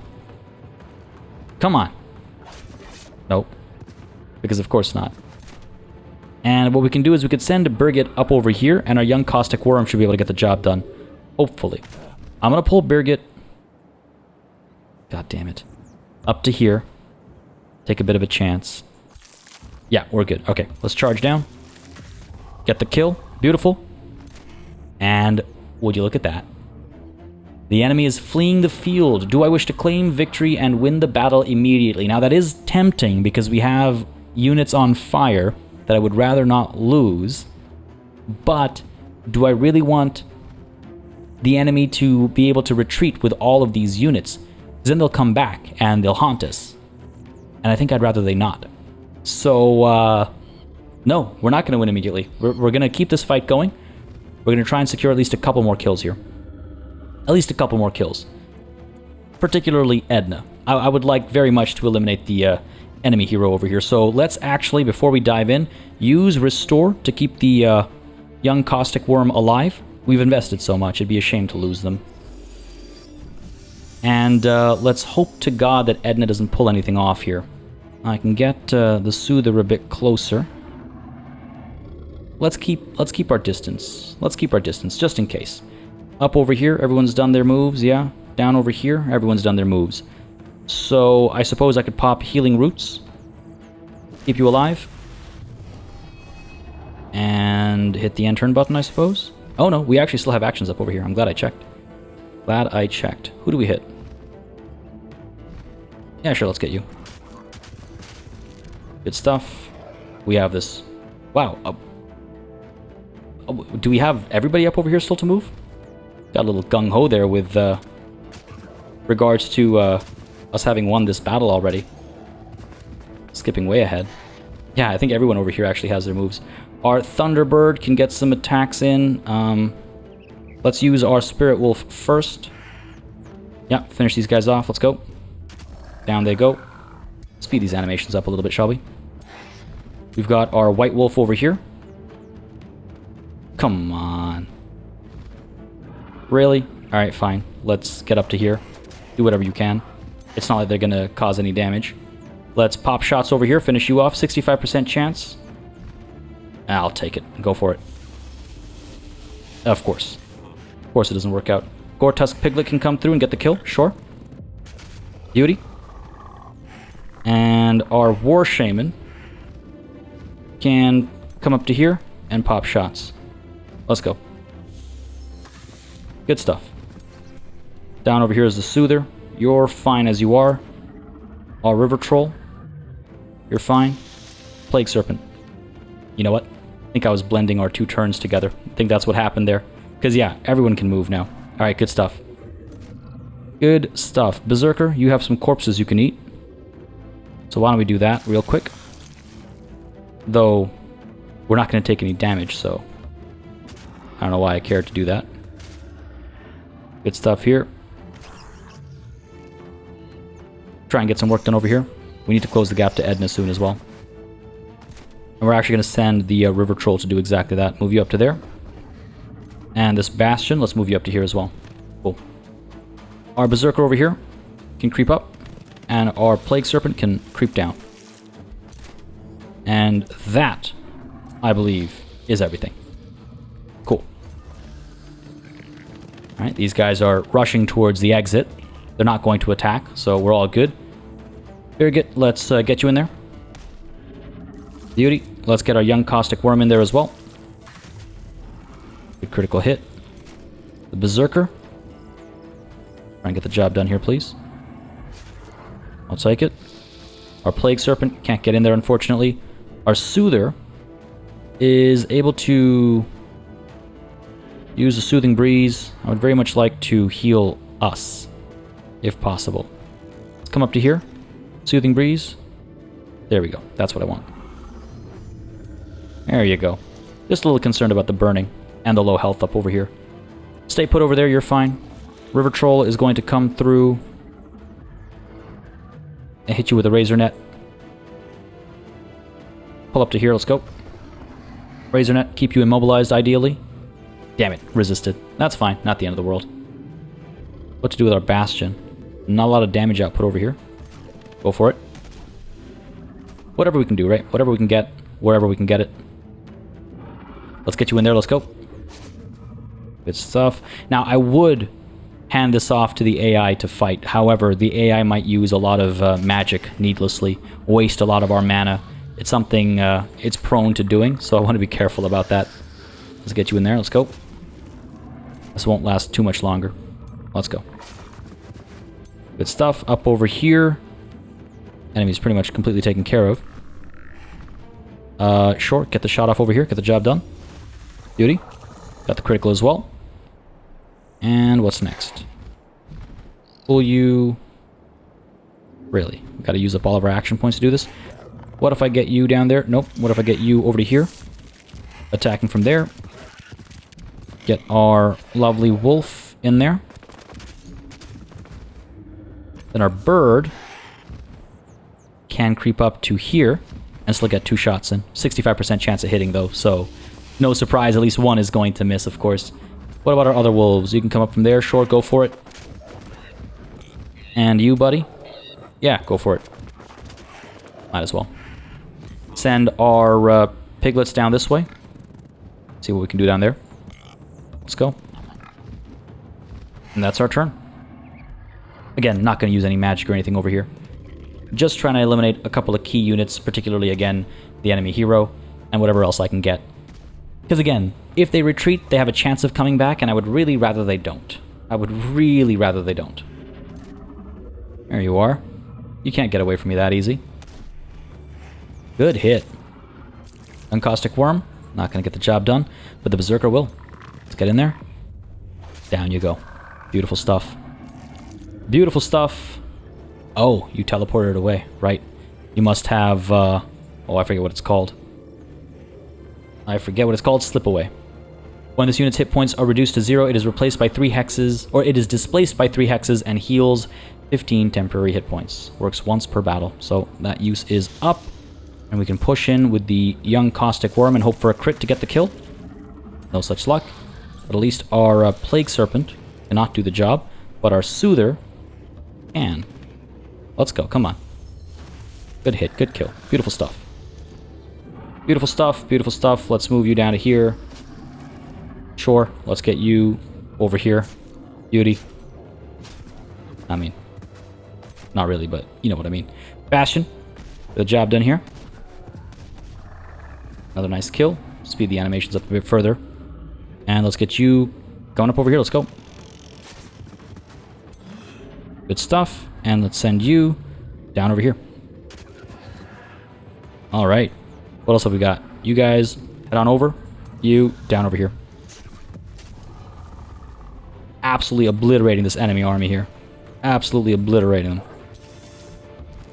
Come on. Nope. Because of course not. And what we can do is we could send a Birgit up over here, and our young Caustic Worm should be able to get the job done. Hopefully. I'm going to pull Birgit. God damn it. Up to here. Take a bit of a chance. Yeah, we're good. Okay, let's charge down. Get the kill. Beautiful. And would you look at that? The enemy is fleeing the field. Do I wish to claim victory and win the battle immediately? Now that is tempting because we have units on fire that I would rather not lose. But do I really want the enemy to be able to retreat with all of these units? Then they'll come back and they'll haunt us. And I think I'd rather they not. So, no, we're not going to win immediately. We're going to keep this fight going. We're going to try and secure at least a couple more kills here. At least a couple more kills. Particularly Edna. I would like very much to eliminate the enemy hero over here. So let's actually, before we dive in, use Restore to keep the young Caustic Worm alive. We've invested so much, it'd be a shame to lose them. And let's hope to God that Edna doesn't pull anything off here. I can get the Soother a bit closer. Let's keep our distance. Let's keep our distance, just in case. Up over here, everyone's done their moves, yeah. Down over here, everyone's done their moves. So I suppose I could pop Healing Roots. Keep you alive. And hit the end turn button, I suppose. Oh no, we actually still have actions up over here. I'm glad I checked. Glad I checked. Who do we hit? Yeah, sure, let's get you. Good stuff. We have this. Wow. Do we have everybody up over here still to move? Got a little gung-ho there with regards to us having won this battle already. Skipping way ahead. Yeah, I think everyone over here actually has their moves. Our Thunderbird can get some attacks in. Let's use our Spirit Wolf first. Yeah, finish these guys off. Let's go. Down they go. Speed these animations up a little bit, shall we? We've got our White Wolf over here. Come on. Really? Alright, fine. Let's get up to here. Do whatever you can. It's not like they're gonna cause any damage. Let's pop shots over here, finish you off. 65% chance. I'll take it. Go for it. Of course. Of course it doesn't work out. Gore-Tusk Piglet can come through and get the kill. Sure. Beauty. And our War Shaman can come up to here and pop shots. Let's go. Good stuff. Down over here is the Soother. You're fine as you are. Our River Troll. You're fine. Plague Serpent. You know what? I think I was blending our two turns together. I think that's what happened there. Because, yeah, everyone can move now. Alright, good stuff. Good stuff. Berserker, you have some corpses you can eat. So why don't we do that real quick? Though, we're not going to take any damage, so I don't know why I cared to do that. Good stuff here. Try and get some work done over here. We need to close the gap to Edna soon as well. And we're actually going to send the River Troll to do exactly that. Move you up to there. And this Bastion, let's move you up to here as well. Cool. Our Berserker over here can creep up. And our Plague Serpent can creep down. And that, I believe, is everything. Cool. Alright, these guys are rushing towards the exit. They're not going to attack, so we're all good. Very good. Let's get you in there. Beauty. Let's get our young Caustic Worm in there as well. Good critical hit. The Berserker. Try and get the job done here, please. I'll take it. Our Plague Serpent can't get in there, unfortunately. Our Soother is able to use a Soothing Breeze. I would very much like to heal us, if possible. Let's come up to here. Soothing Breeze. There we go. That's what I want. There you go. Just a little concerned about the burning and the low health up over here. Stay put over there, you're fine. River Troll is going to come through and hit you with a Razor Net. Pull up to here, let's go. Razor Net, keep you immobilized ideally. Damn it, resisted. That's fine, not the end of the world. What to do with our Bastion? Not a lot of damage output over here. Go for it. Whatever we can do, right? Whatever we can get, wherever we can get it. Let's get you in there, let's go. Good stuff. Now, I would hand this off to the AI to fight. However, the AI might use a lot of magic needlessly, waste a lot of our mana. It's something it's prone to doing, so I want to be careful about that. Let's get you in there, let's go. This won't last too much longer. Let's go. Good stuff. Up over here. Enemy's pretty much completely taken care of. Short, get the shot off over here, get the job done. Beauty. Got the critical as well. And what's next? Will you... Really? We've got to use up all of our action points to do this. What if I get you down there? Nope. What if I get you over to here? Attacking from there. Get our lovely wolf in there. Then our bird can creep up to here and still get 2 shots in. 65% chance of hitting though, so no surprise, at least one is going to miss, of course. What about our other wolves? You can come up from there, sure, go for it. And you, buddy? Yeah, go for it. Might as well. Send our piglets down this way. See what we can do down there. Let's go. And that's our turn. Again, not going to use any magic or anything over here. Just trying to eliminate a couple of key units, particularly, again, the enemy hero, and whatever else I can get. Because, again, if they retreat, they have a chance of coming back, and I would really rather they don't. I would really rather they don't. There you are. You can't get away from me that easy. Good hit. Uncaustic Worm, not going to get the job done, but the Berserker will. Let's get in there. Down you go. Beautiful stuff. Beautiful stuff. Oh, you teleported it away. Right. You must have, oh, I forget what it's called. I forget what it's called. Slip away. When this unit's hit points are reduced to 0, it is replaced by 3 hexes, or it is displaced by 3 hexes and heals 15 temporary hit points. Works once per battle. So that use is up. And we can push in with the young Caustic Worm and hope for a crit to get the kill. No such luck. But at least our Plague Serpent cannot do the job. But our Soother can. Let's go, come on. Good hit, good kill. Beautiful stuff. Beautiful stuff, beautiful stuff. Let's move you down to here. Sure, let's get you over here. Beauty. I mean, not really, but you know what I mean. Bastion. Good job done here. Another nice kill. Speed the animations up a bit further. And let's get you going up over here. Let's go. Good stuff. And let's send you down over here. Alright. What else have we got? You guys, head on over. You, down over here. Absolutely obliterating this enemy army here. Absolutely obliterating them.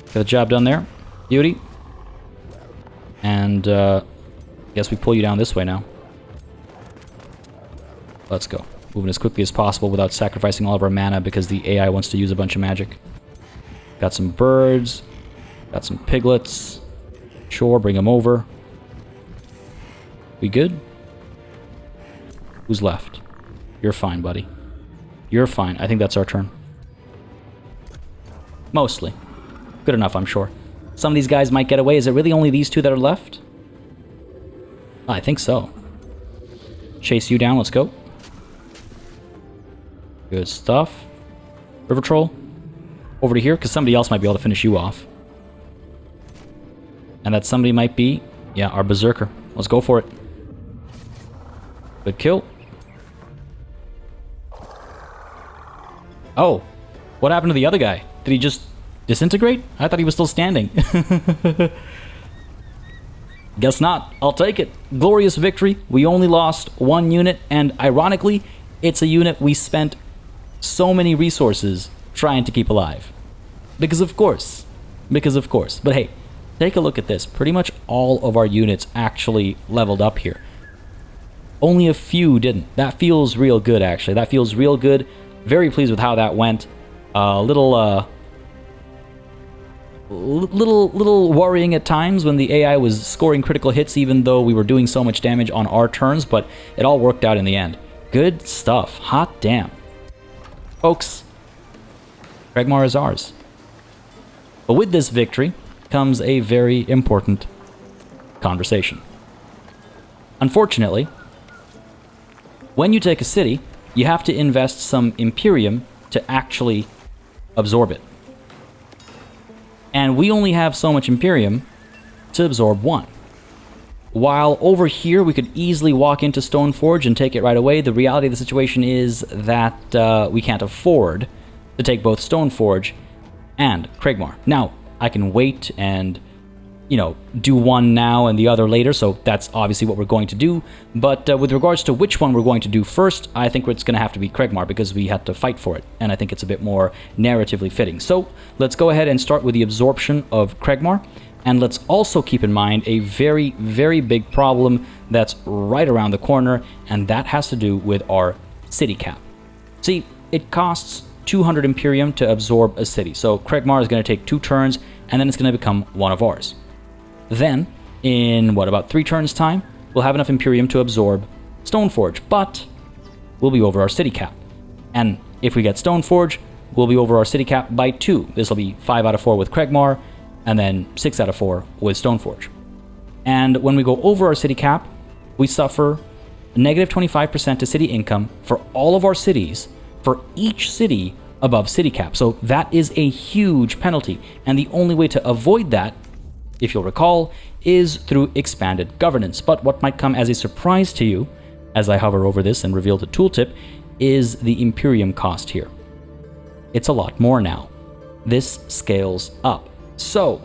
Got the job done there. Beauty. And, guess we pull you down this way now. Let's go. Moving as quickly as possible without sacrificing all of our mana because the AI wants to use a bunch of magic. Got some birds. Got some piglets. Sure, bring them over. We good? Who's left? You're fine, buddy. You're fine. I think that's our turn. Mostly. Good enough, I'm sure. Some of these guys might get away. Is it really only these two that are left? I think so. Chase you down. Let's go. Good stuff. River Troll. Over to here, because somebody else might be able to finish you off. And that somebody might be, yeah, our Berserker. Let's go for it. Good kill. Oh, what happened to the other guy? Did he just disintegrate? I thought he was still standing. Guess not. I'll take it. Glorious victory. We only lost one unit, and ironically, it's a unit we spent so many resources trying to keep alive. Because of course. Because of course. But hey, take a look at this. Pretty much all of our units actually leveled up here. Only a few didn't. That feels real good, actually. That feels real good. Very pleased with how that went. Little worrying at times when the AI was scoring critical hits even though we were doing so much damage on our turns, but it all worked out in the end. Good stuff. Hot damn. Folks, Kregmar is ours. But with this victory comes a very important conversation. Unfortunately, when you take a city, you have to invest some Imperium to actually absorb it. And we only have so much Imperium to absorb one. While over here we could easily walk into Stoneforge and take it right away, the reality of the situation is that we can't afford to take both Stoneforge and Kregmar. Now, I can wait and, you know, do one now and the other later, so that's obviously what we're going to do. But with regards to which one we're going to do first, I think it's going to have to be Kregmar because we had to fight for it, and I think it's a bit more narratively fitting. So let's go ahead and start with the absorption of Kregmar, and let's also keep in mind a very, very big problem that's right around the corner, and that has to do with our city cap. See, it costs 200 Imperium to absorb a city, so Kregmar is going to take 2 turns, and then it's going to become one of ours. Then, in what, about 3 turns time, we'll have enough Imperium to absorb Stoneforge, but we'll be over our city cap. And if we get Stoneforge, we'll be over our city cap by 2. This will be 5 out of 4 with Kregmar, and then 6 out of 4 with Stoneforge. And when we go over our city cap, we suffer negative 25% to city income for all of our cities, for each city above city cap. So that is a huge penalty, and the only way to avoid that, if you'll recall, is through expanded governance. But what might come as a surprise to you, as I hover over this and reveal the tooltip, is the Imperium cost here. It's a lot more now. This scales up. So,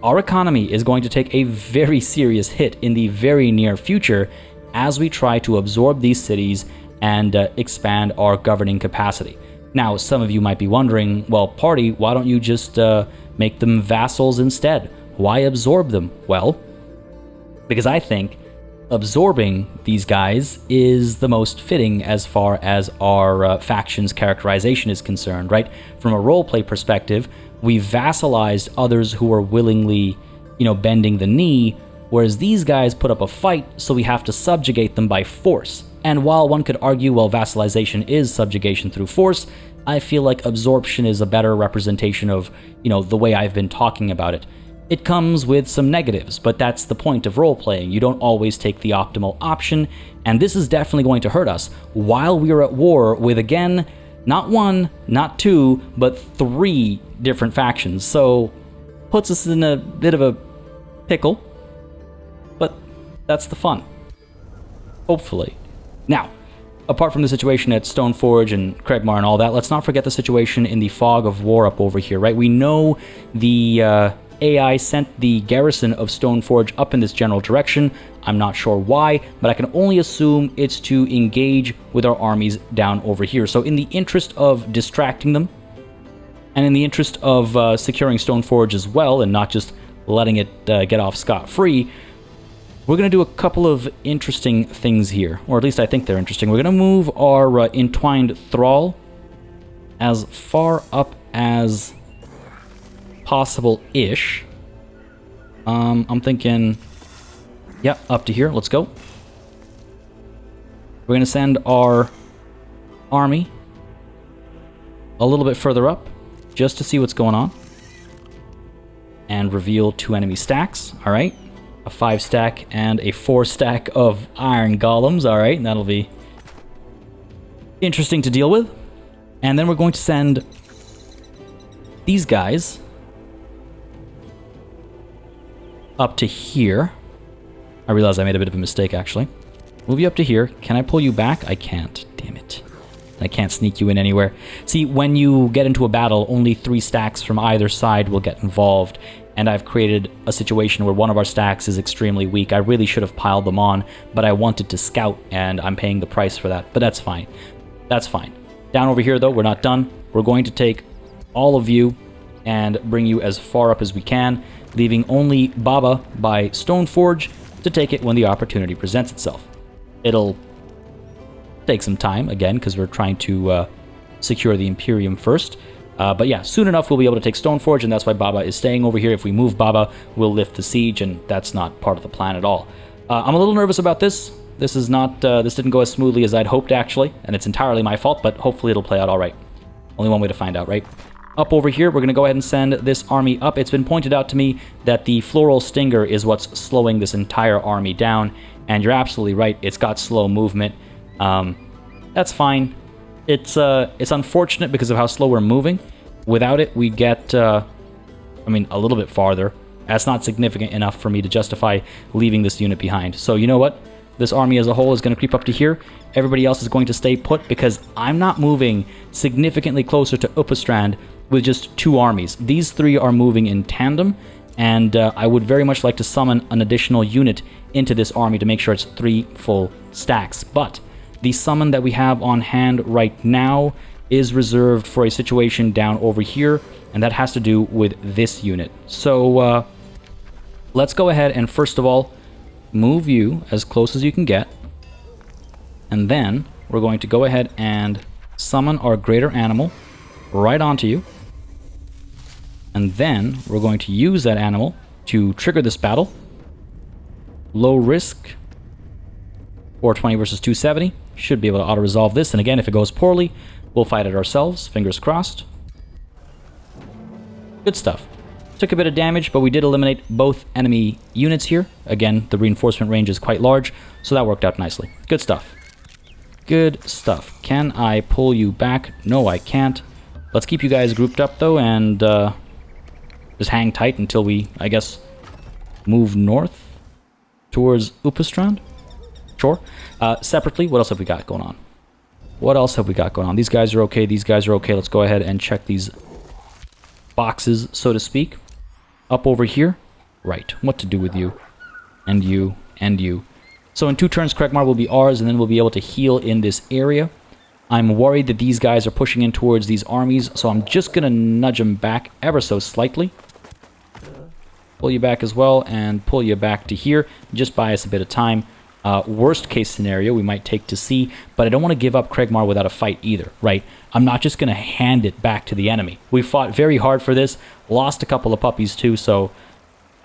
our economy is going to take a very serious hit in the very near future as we try to absorb these cities and expand our governing capacity. Now, some of you might be wondering, well, Party, why don't you just make them vassals instead? Why absorb them? Well, because I think absorbing these guys is the most fitting as far as our faction's characterization is concerned, right? From a roleplay perspective, we vassalized others who are willingly, bending the knee, whereas these guys put up a fight, so we have to subjugate them by force. And while one could argue, well, vassalization is subjugation through force, I feel like absorption is a better representation of, the way I've been talking about it. It comes with some negatives, but that's the point of role-playing. You don't always take the optimal option, and this is definitely going to hurt us while we are at war with, again, not one, not two, but 3 different factions. So, puts us in a bit of a pickle, but that's the fun. Hopefully. Now, apart from the situation at Stoneforge and Craigmar and all that, let's not forget the situation in the Fog of War up over here, right? We know the AI sent the garrison of Stoneforge up in this general direction. I'm not sure why, but I can only assume it's to engage with our armies down over here. So in the interest of distracting them, and in the interest of securing Stoneforge as well, and not just letting it get off scot-free, we're going to do a couple of interesting things here. Or at least I think they're interesting. We're going to move our entwined thrall as far up as possible-ish. I'm thinking, yeah, up to here. Let's go. We're going to send our army a little bit further up just to see what's going on. And reveal 2 enemy stacks. All right. A 5 stack and a 4 stack of iron golems. All right. And that'll be interesting to deal with. And then we're going to send these guys up to here. I realize I made a bit of a mistake, actually. Move you up to here. Can I pull you back? I can't. Damn it. I can't sneak you in anywhere. See, when you get into a battle, only 3 stacks from either side will get involved, and I've created a situation where one of our stacks is extremely weak. I really should have piled them on, but I wanted to scout, and I'm paying the price for that. But that's fine. That's fine. Down over here, though, we're not done. We're going to take all of you and bring you as far up as we can, leaving only Baba by Stoneforge to take it when the opportunity presents itself. It'll take some time, again, because we're trying to secure the Imperium first. But yeah, soon enough we'll be able to take Stoneforge, and that's why Baba is staying over here. If we move Baba, we'll lift the siege, and that's not part of the plan at all. I'm a little nervous about this. This is not. This didn't go as smoothly as I'd hoped, actually, and it's entirely my fault, but hopefully it'll play out all right. Only one way to find out, right? Up over here, we're going to go ahead and send this army up. It's been pointed out to me that the Floral Stinger is what's slowing this entire army down, and you're absolutely right. It's got slow movement. That's fine. It's unfortunate because of how slow we're moving. Without it, we get, a little bit farther. That's not significant enough for me to justify leaving this unit behind. So you know what? This army as a whole is going to creep up to here. Everybody else is going to stay put because I'm not moving significantly closer to Upastrand with just 2 armies. These 3 are moving in tandem, and I would very much like to summon an additional unit into this army to make sure it's 3 full stacks. But the summon that we have on hand right now is reserved for a situation down over here, and that has to do with this unit. So let's go ahead and first of all move you as close as you can get, and then we're going to go ahead and summon our greater animal right onto you, and then we're going to use that animal to trigger this battle. Low risk, 420 versus 270. Should be able to auto-resolve this, and again, if it goes poorly, we'll fight it ourselves. Fingers crossed. Good stuff. Took a bit of damage, but we did eliminate both enemy units here. Again, the reinforcement range is quite large, so that worked out nicely. Good stuff. Good stuff. Can I pull you back? No, I can't. Let's keep you guys grouped up, though, and just hang tight until we, I guess, move north towards Upastrand. Sure. Separately, what else have we got going on? What else have we got going on? These guys are okay. These guys are okay. Let's go ahead and check these boxes, so to speak. Up over here. Right. What to do with you. And you. And you. So in 2 turns, Kregmar will be ours, and then we'll be able to heal in this area. I'm worried that these guys are pushing in towards these armies, so I'm just going to nudge them back ever so slightly. Pull you back as well, and pull you back to here. Just buy us a bit of time. Worst case scenario, we might take to sea, but I don't want to give up Kregmar without a fight either, right? I'm not just going to hand it back to the enemy. We fought very hard for this, lost a couple of puppies too, so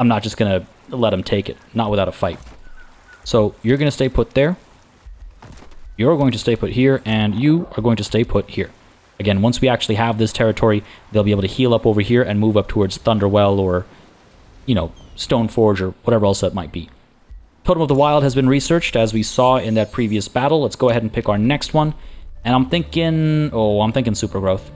I'm not just going to let them take it, not without a fight. So you're going to stay put there, you're going to stay put here, and you are going to stay put here. Again, once we actually have this territory, they'll be able to heal up over here and move up towards Thunderwell or you know, Stoneforge or whatever else that might be. Totem of the Wild has been researched, as we saw in that previous battle. Let's go ahead and pick our next one. And I'm thinking super growth.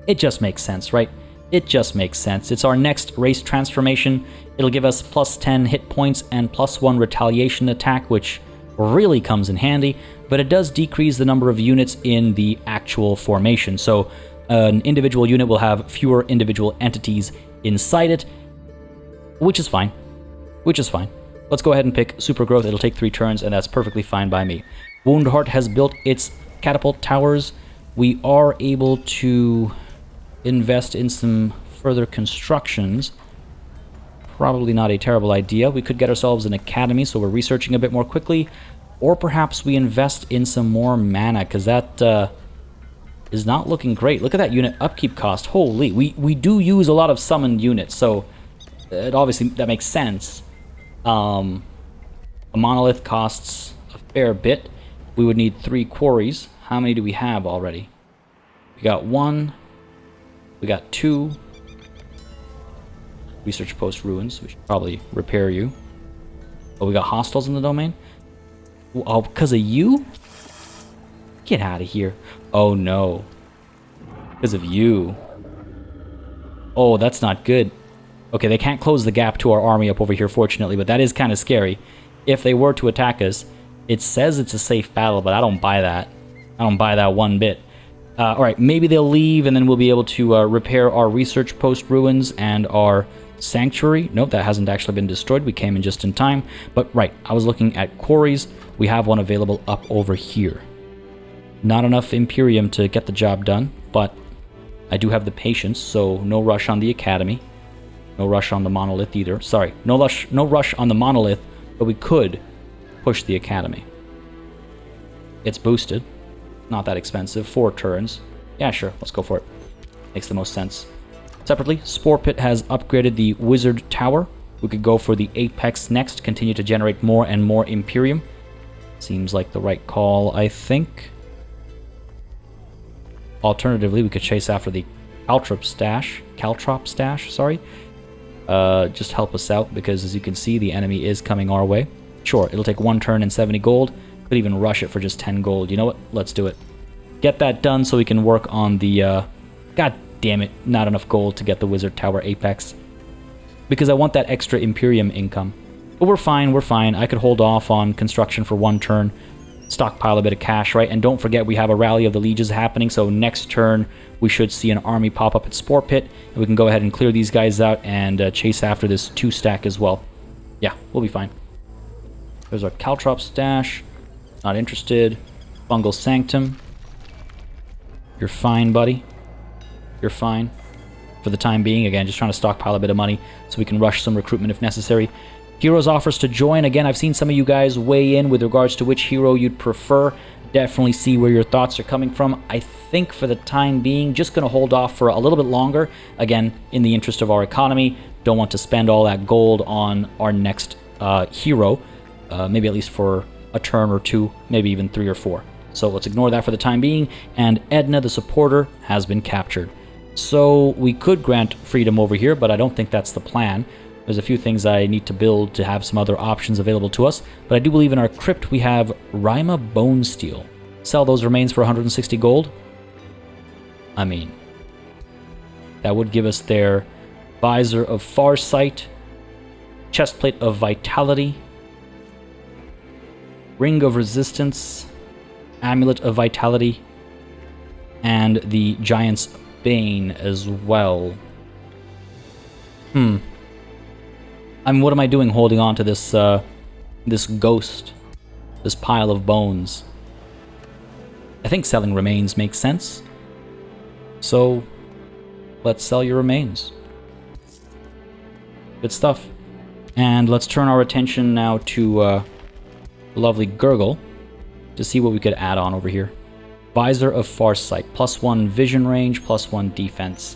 It just makes sense, right? It just makes sense. It's our next race transformation. It'll give us plus 10 hit points and plus 1 retaliation attack, which really comes in handy, but it does decrease the number of units in the actual formation. So an individual unit will have fewer individual entities inside it, which is fine. Let's go ahead and pick super growth. It'll take 3 turns, and that's perfectly fine by me. Woundheart has built its catapult towers. We are able to invest in some further constructions. Probably not a terrible idea. We could get ourselves an academy, so we're researching a bit more quickly. Or perhaps we invest in some more mana, because that is not looking great. Look at that unit upkeep cost. Holy, we do use a lot of summoned units, so obviously that makes sense. A monolith costs a fair bit. We would need 3 quarries. How many do we have already? We got 1. We got 2. Research post ruins. We should probably repair you. Oh, we got hostiles in the domain? Oh, because of you? Get out of here. Oh, no. Because of you. Oh, that's not good. Okay, they can't close the gap to our army up over here, fortunately, but that is kind of scary. If they were to attack us, it says it's a safe battle, but I don't buy that. I don't buy that one bit. Alright, maybe they'll leave, and then we'll be able to repair our research post ruins and our sanctuary. Nope, that hasn't actually been destroyed. We came in just in time. But right, I was looking at quarries. We have one available up over here. Not enough Imperium to get the job done, but I do have the patience, so no rush on the academy. No rush on the monolith either. Sorry, no rush on the monolith, but we could push the academy. It's boosted. Not that expensive. 4 turns. Yeah, sure. Let's go for it. Makes the most sense. Separately, Spore Pit has upgraded the Wizard Tower. We could go for the Apex next. Continue to generate more and more Imperium. Seems like the right call, I think. Alternatively, we could chase after the Caltrop stash, sorry. Just help us out, because as you can see, the enemy is coming our way. Sure, it'll take 1 turn and 70 gold. Could even rush it for just 10 gold. You know what? Let's do it. Get that done so we can work on the... God damn it, not enough gold to get the Wizard Tower Apex. Because I want that extra Imperium income. But we're fine, we're fine. I could hold off on construction for 1 turn. Stockpile a bit of cash, right? And don't forget, we have a Rally of the Lieges happening, so next turn we should see an army pop up at Spore Pit, and we can go ahead and clear these guys out and chase after this 2-stack as well. Yeah, we'll be fine. There's our Caltrop stash. Not interested. Fungal Sanctum. You're fine, buddy. You're fine. For the time being, again, just trying to stockpile a bit of money so we can rush some recruitment if necessary. Heroes offers to join. Again, I've seen some of you guys weigh in with regards to which hero you'd prefer. Definitely see where your thoughts are coming from. I think for the time being, just going to hold off for a little bit longer. Again, in the interest of our economy, don't want to spend all that gold on our next hero. Maybe at least for a turn or 2, maybe even 3 or 4. So let's ignore that for the time being. And Edna, the supporter, has been captured. So we could grant freedom over here, but I don't think that's the plan. There's a few things I need to build to have some other options available to us, but I do believe in our crypt we have Rima Bone Steel. Sell those remains for 160 gold. I mean, that would give us their Visor of Farsight, Chestplate of Vitality, Ring of Resistance, Amulet of Vitality, and the Giant's Bane as well. What am I doing holding on to this, this ghost? This pile of bones? I think selling remains makes sense. So, let's sell your remains. Good stuff. And let's turn our attention now to, lovely Gurgle to see what we could add on over here. Visor of Farsight, +1 vision range, +1 defense.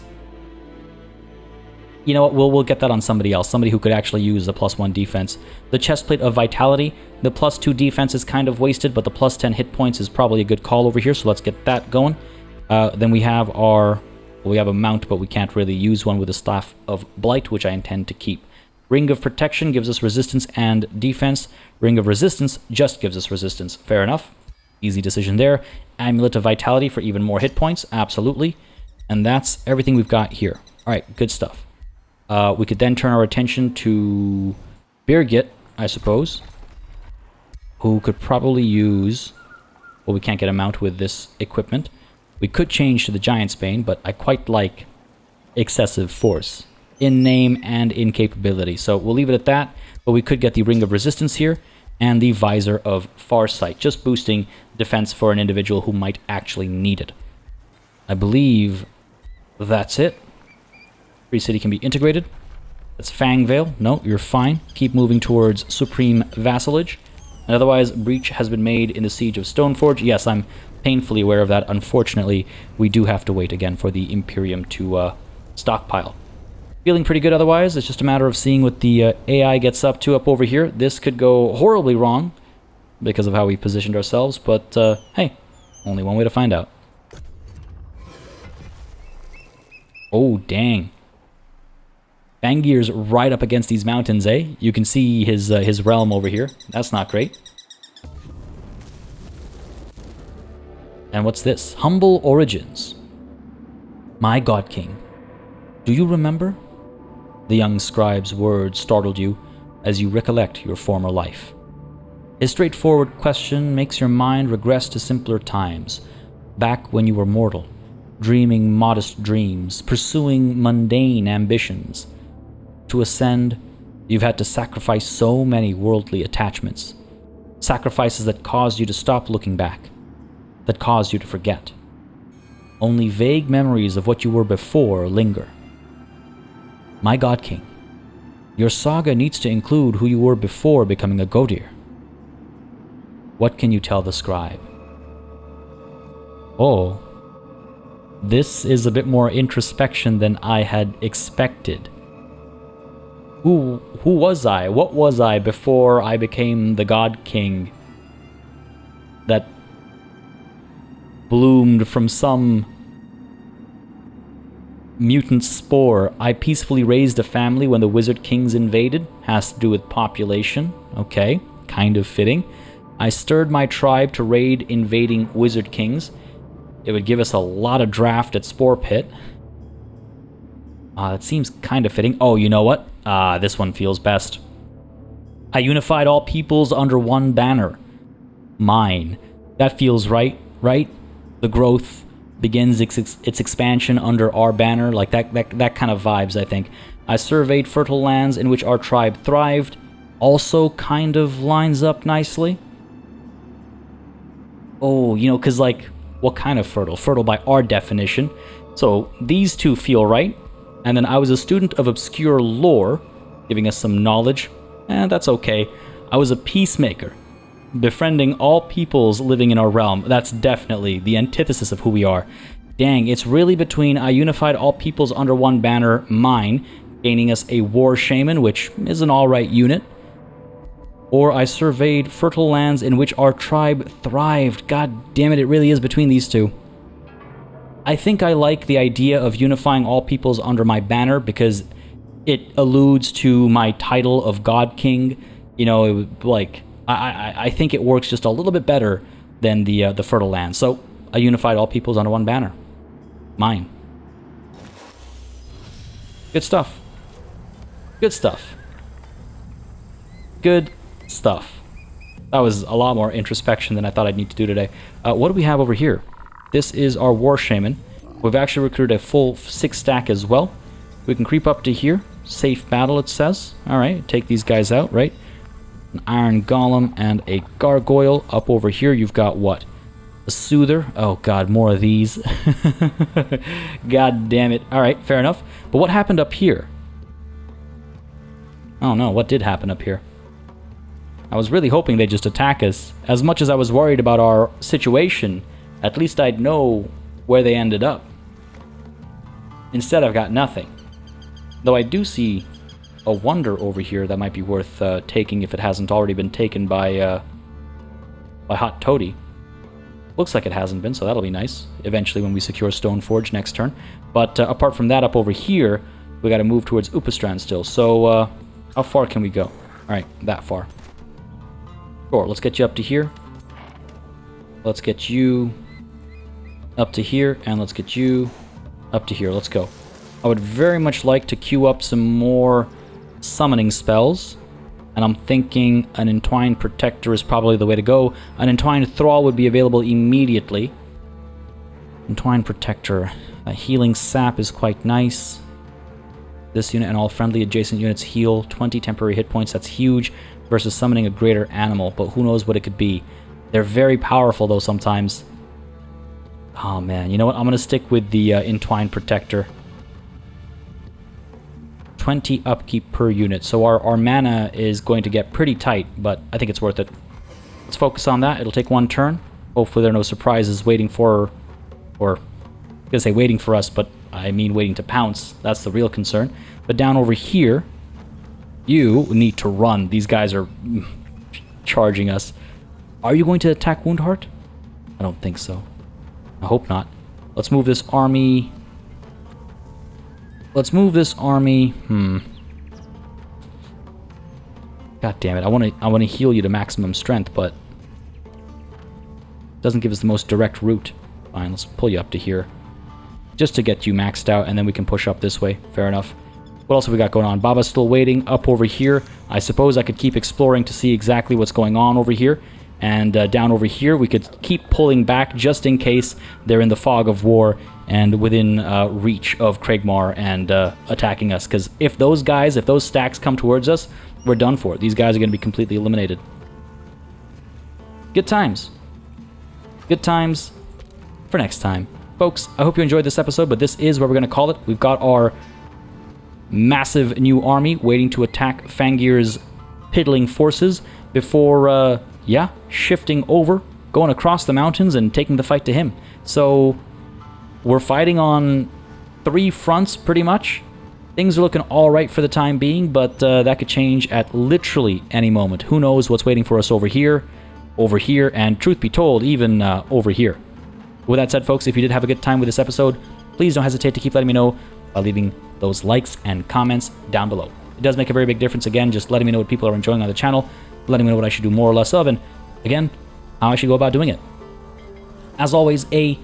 You know what, we'll get that on somebody else, somebody who could actually use the +1 defense. The Chestplate of Vitality, the +2 defense is kind of wasted, but the +10 hit points is probably a good call over here, so let's get that going. Then we have our We have a mount, but we can't really use one with a Staff of Blight, which I intend to keep. Ring of Protection gives us resistance and defense. Ring of Resistance just gives us resistance. Fair enough. Easy decision there. Amulet of Vitality for even more hit points. Absolutely. And that's everything we've got here. Alright, good stuff. We could then turn our attention to Birgit, I suppose, who could probably use... Well, we can't get a mount with this equipment. We could change to the Giant's Bane, but I quite like Excessive Force in name and in capability. So we'll leave it at that, but we could get the Ring of Resistance here and the Visor of Farsight, just boosting defense for an individual who might actually need it. I believe that's it. Free City can be integrated. That's Fangvale. No, you're fine. Keep moving towards Supreme Vassalage. And otherwise, breach has been made in the Siege of Stoneforge. Yes, I'm painfully aware of that. Unfortunately, we do have to wait again for the Imperium to stockpile. Feeling pretty good otherwise. It's just a matter of seeing what the AI gets up to up over here. This could go horribly wrong because of how we positioned ourselves, but hey, only one way to find out. Oh, dang. Bangir's right up against these mountains, eh? You can see his realm over here. That's not great. And what's this? Humble Origins. My God King, do you remember? The young scribe's words startled you as you recollect your former life. His straightforward question makes your mind regress to simpler times, back when you were mortal, dreaming modest dreams, pursuing mundane ambitions. To ascend, you've had to sacrifice so many worldly attachments, sacrifices that caused you to stop looking back, that caused you to forget. Only vague memories of what you were before linger. My God King, your saga needs to include who you were before becoming a Godir. What can you tell the scribe? Oh, this is a bit more introspection than I had expected. Who was I? What was I before I became the God King that bloomed from some mutant spore? I peacefully raised a family when the Wizard Kings invaded. Has to do with population. Okay, kind of fitting. I stirred my tribe to raid invading Wizard Kings. It would give us a lot of draft at Spore Pit. It seems kind of fitting. Oh, you know what? This one feels best. I unified all peoples under one banner. Mine. That feels right, right? The growth begins its expansion under our banner, like that kind of vibes, I think. I surveyed fertile lands in which our tribe thrived. Also kind of lines up nicely. Oh, you know, because, like, what kind of fertile? Fertile by our definition. So these two feel right. And then I was a student of obscure lore, giving us some knowledge. That's okay. I was a peacemaker, befriending all peoples living in our realm. That's definitely the antithesis of who we are. Dang, it's really between I unified all peoples under one banner, mine, gaining us a war shaman, which is an alright unit, or I surveyed fertile lands in which our tribe thrived. God damn it, it really is between these two. I think I like the idea of unifying all peoples under my banner because it alludes to my title of God King. You know, like, I think it works just a little bit better than the fertile lands. So I unified all peoples under one banner. Mine. Good stuff. Good stuff. Good stuff. That was a lot more introspection than I thought I'd need to do today. What do we have over here? This is our War Shaman. We've actually recruited a full 6 stack as well. We can creep up to here. Safe battle, it says. Alright, take these guys out, right? An Iron Golem and a Gargoyle. Up over here, you've got what? A Soother. Oh god, more of these. God damn it. Alright, fair enough. But what happened up here? Oh no, what did happen up here? I was really hoping they'd just attack us. As much as I was worried about our situation, at least I'd know where they ended up. Instead, I've got nothing. Though I do see a wonder over here that might be worth taking if it hasn't already been taken by Hot Toady. Looks like it hasn't been, so that'll be nice. Eventually when we secure Stoneforge next turn. But apart from that, up over here, we got to move towards Upastrand still. So how far can we go? Alright, that far. Sure, let's get you up to here. Let's get you up to here, and let's get you up to here. Let's go. I would very much like to queue up some more summoning spells. And I'm thinking an Entwined Protector is probably the way to go. An Entwined Thrall would be available immediately. Entwined Protector. A healing sap is quite nice. This unit and all friendly adjacent units heal 20 temporary hit points. That's huge versus summoning a greater animal. But who knows what it could be. They're very powerful though sometimes. Oh man, you know what? I'm going to stick with the Entwined Protector. 20 upkeep per unit. So our mana is going to get pretty tight, but I think it's worth it. Let's focus on that. It'll take one turn. Hopefully there are no surprises waiting for... Or, I was going to say waiting for us, but I mean waiting to pounce. That's the real concern. But down over here, you need to run. These guys are charging us. Are you going to attack Woundheart? I don't think so. I hope not. Let's move this army... Let's move this army. God damn it. I want to heal you to maximum strength, but it doesn't give us the most direct route. Fine, let's pull you up to here. Just to get you maxed out, and then we can push up this way. Fair enough. What else have we got going on? Baba's still waiting up over here. I suppose I could keep exploring to see exactly what's going on over here. And down over here, we could keep pulling back just in case they're in the fog of war and within reach of Craigmar and attacking us. Because if those stacks come towards us, we're done for. These guys are going to be completely eliminated. Good times. Good times for next time. Folks, I hope you enjoyed this episode, but this is where we're going to call it. We've got our massive new army waiting to attack Fangir's piddling forces before... yeah, shifting over, going across the mountains and taking the fight to him. So, we're fighting on 3 fronts, pretty much. Things are looking alright for the time being, but that could change at literally any moment. Who knows what's waiting for us over here, and truth be told, even over here. With that said, folks, if you did have a good time with this episode, please don't hesitate to keep letting me know by leaving those likes and comments down below. It does make a very big difference, again, just letting me know what people are enjoying on the channel, letting me know what I should do more or less of, and again, how I should go about doing it. As always, a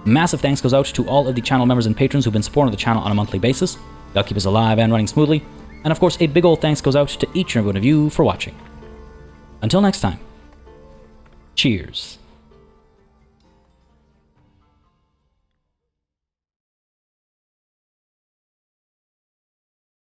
massive thanks goes out to all of the channel members and patrons who've been supporting the channel on a monthly basis. They'll keep us alive and running smoothly. And of course, a big old thanks goes out to each and every one of you for watching. Until next time, cheers.